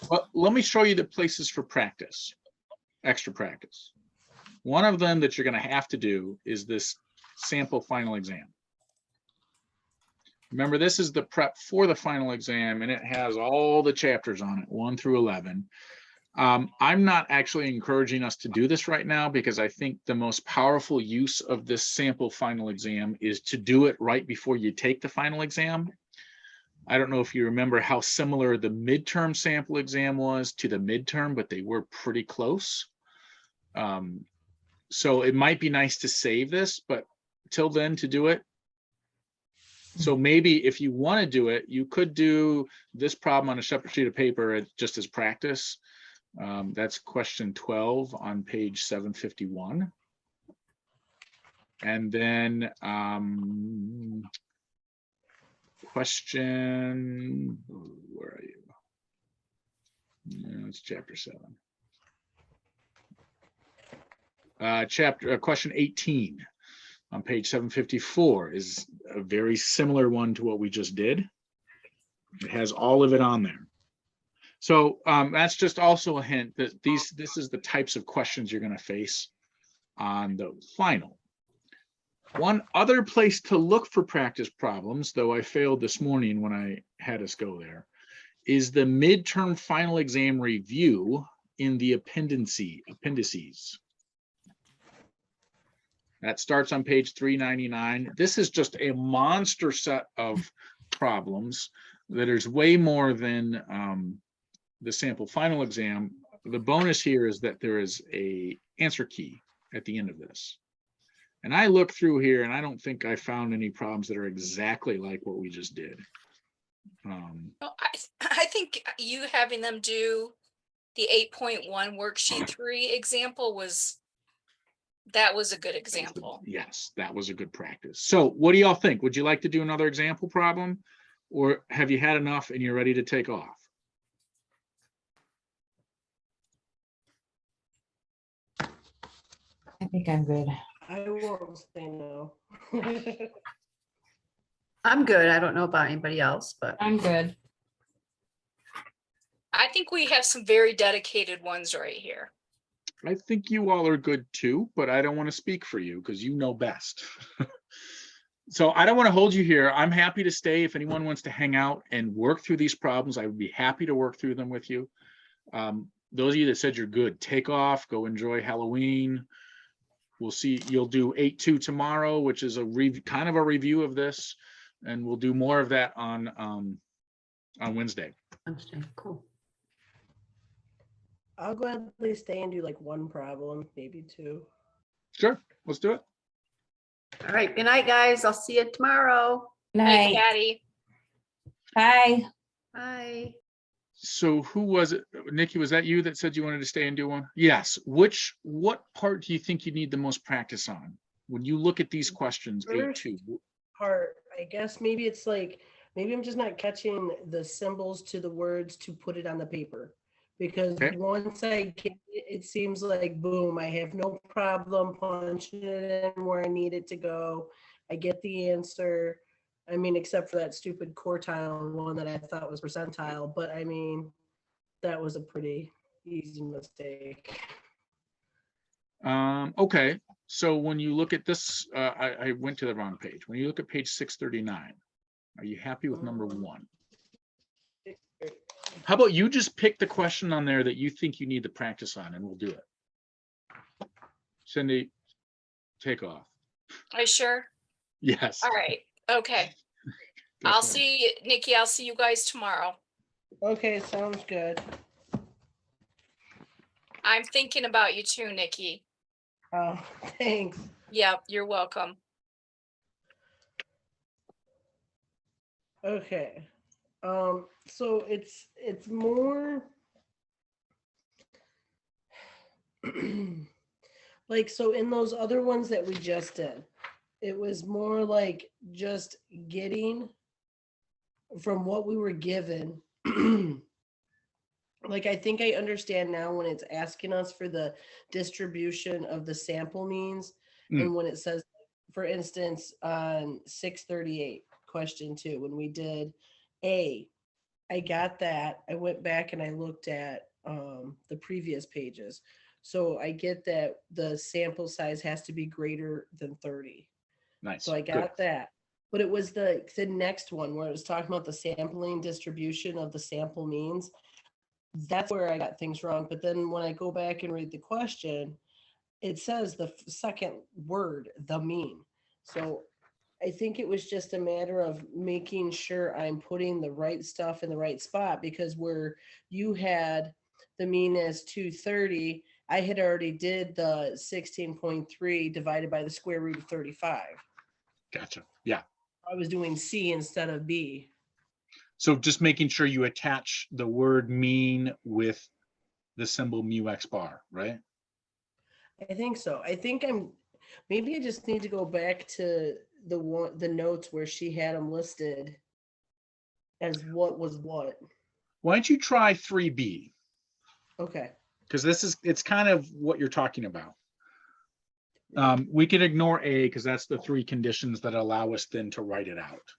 Well, let me show you the places for practice, extra practice. One of them that you're going to have to do is this sample final exam. Remember, this is the prep for the final exam, and it has all the chapters on it, 1 through 11. I'm not actually encouraging us to do this right now because I think the most powerful use of this sample final exam is to do it right before you take the final exam. I don't know if you remember how similar the midterm sample exam was to the midterm, but they were pretty close. So it might be nice to save this, but till then to do it. So maybe if you want to do it, you could do this problem on a separate sheet of paper just as practice. That's question 12 on page 751. And then question, where are you? No, it's chapter 7. Question 18 on page 754 is a very similar one to what we just did. It has all of it on there. So that's just also a hint that this is the types of questions you're going to face on the final. One other place to look for practice problems, though I failed this morning when I had us go there, is the midterm final exam review in the appendices. That starts on page 399. This is just a monster set of problems that is way more than the sample final exam. The bonus here is that there is a answer key at the end of this. And I looked through here and I don't think I found any problems that are exactly like what we just did. Well, I think you having them do the 8.1 worksheet 3 example that was a good example. Yes, that was a good practice. So what do y'all think? Would you like to do another example problem? Or have you had enough and you're ready to take off? I think I'm good. I won't say no. I'm good. I don't know about anybody else, but I'm good. I think we have some very dedicated ones right here. I think you all are good too, but I don't want to speak for you because you know best. So I don't want to hold you here. I'm happy to stay. If anyone wants to hang out and work through these problems, I would be happy to work through them with you. Those of you that said you're good, take off, go enjoy Halloween. We'll see. You'll do 8.2 tomorrow, which is kind of a review of this, and we'll do more of that on Wednesday. understand. Cool. I'll gladly stay and do like one problem, maybe two. Sure, let's do it. All right. Good night, guys. I'll see you tomorrow. Hey, Night. Patty. Bye. Bye. So who was it? Nikki, was that you that said you wanted to stay and do one? Yes. What part do you think you need the most practice on? When you look at these questions, 8.2, Part, I guess maybe it's like, maybe I'm just not catching the symbols to the words to put it on the paper. Because Okay. once I get it, it seems like boom, I have no problem punching it in where I need it to go. I get the answer. I mean, except for that stupid quartile one that I thought was percentile, but I mean, that was a pretty easy mistake. okay. So when you look at this, I went to the wrong page. When you look at page 639, are you happy with number 1? How about you just pick the question on there that you think you need to practice on and we'll do it. Cindy, take off. Are you sure? Yes. All right. Okay. Go I'll for it. see Nikki. I'll see you guys tomorrow. Okay, sounds good. I'm thinking about you too, Nikki. Oh, thanks. Yep, you're welcome. Okay. So it's more like, so in those other ones that we just did, it was more like just getting from what we were given. Like, I think I understand now when it's asking us for the distribution of the sample means. And when it says, for instance, on 638, question 2, when we did A, I got that. I went back and I looked at the previous pages. So I get that the sample size has to be greater than 30. Nice. So I Good. got that. But it was the next one where it was talking about the sampling distribution of the sample means. That's where I got things wrong. But then when I go back and read the question, it says the second word, the mean. So I think it was just a matter of making sure I'm putting the right stuff in the right spot, because where you had the mean as 230, I had already did the 16.3 divided by the square root of 35. Gotcha. Yeah. I was doing C instead of B. So just making sure you attach the word mean with the symbol mu x bar, right? I think so. Maybe I just need to go back to the notes where she had them listed as what was what. Why don't you try 3B? Okay. Because it's kind of what you're talking about. We could ignore A because that's the three conditions that allow us then to write it out.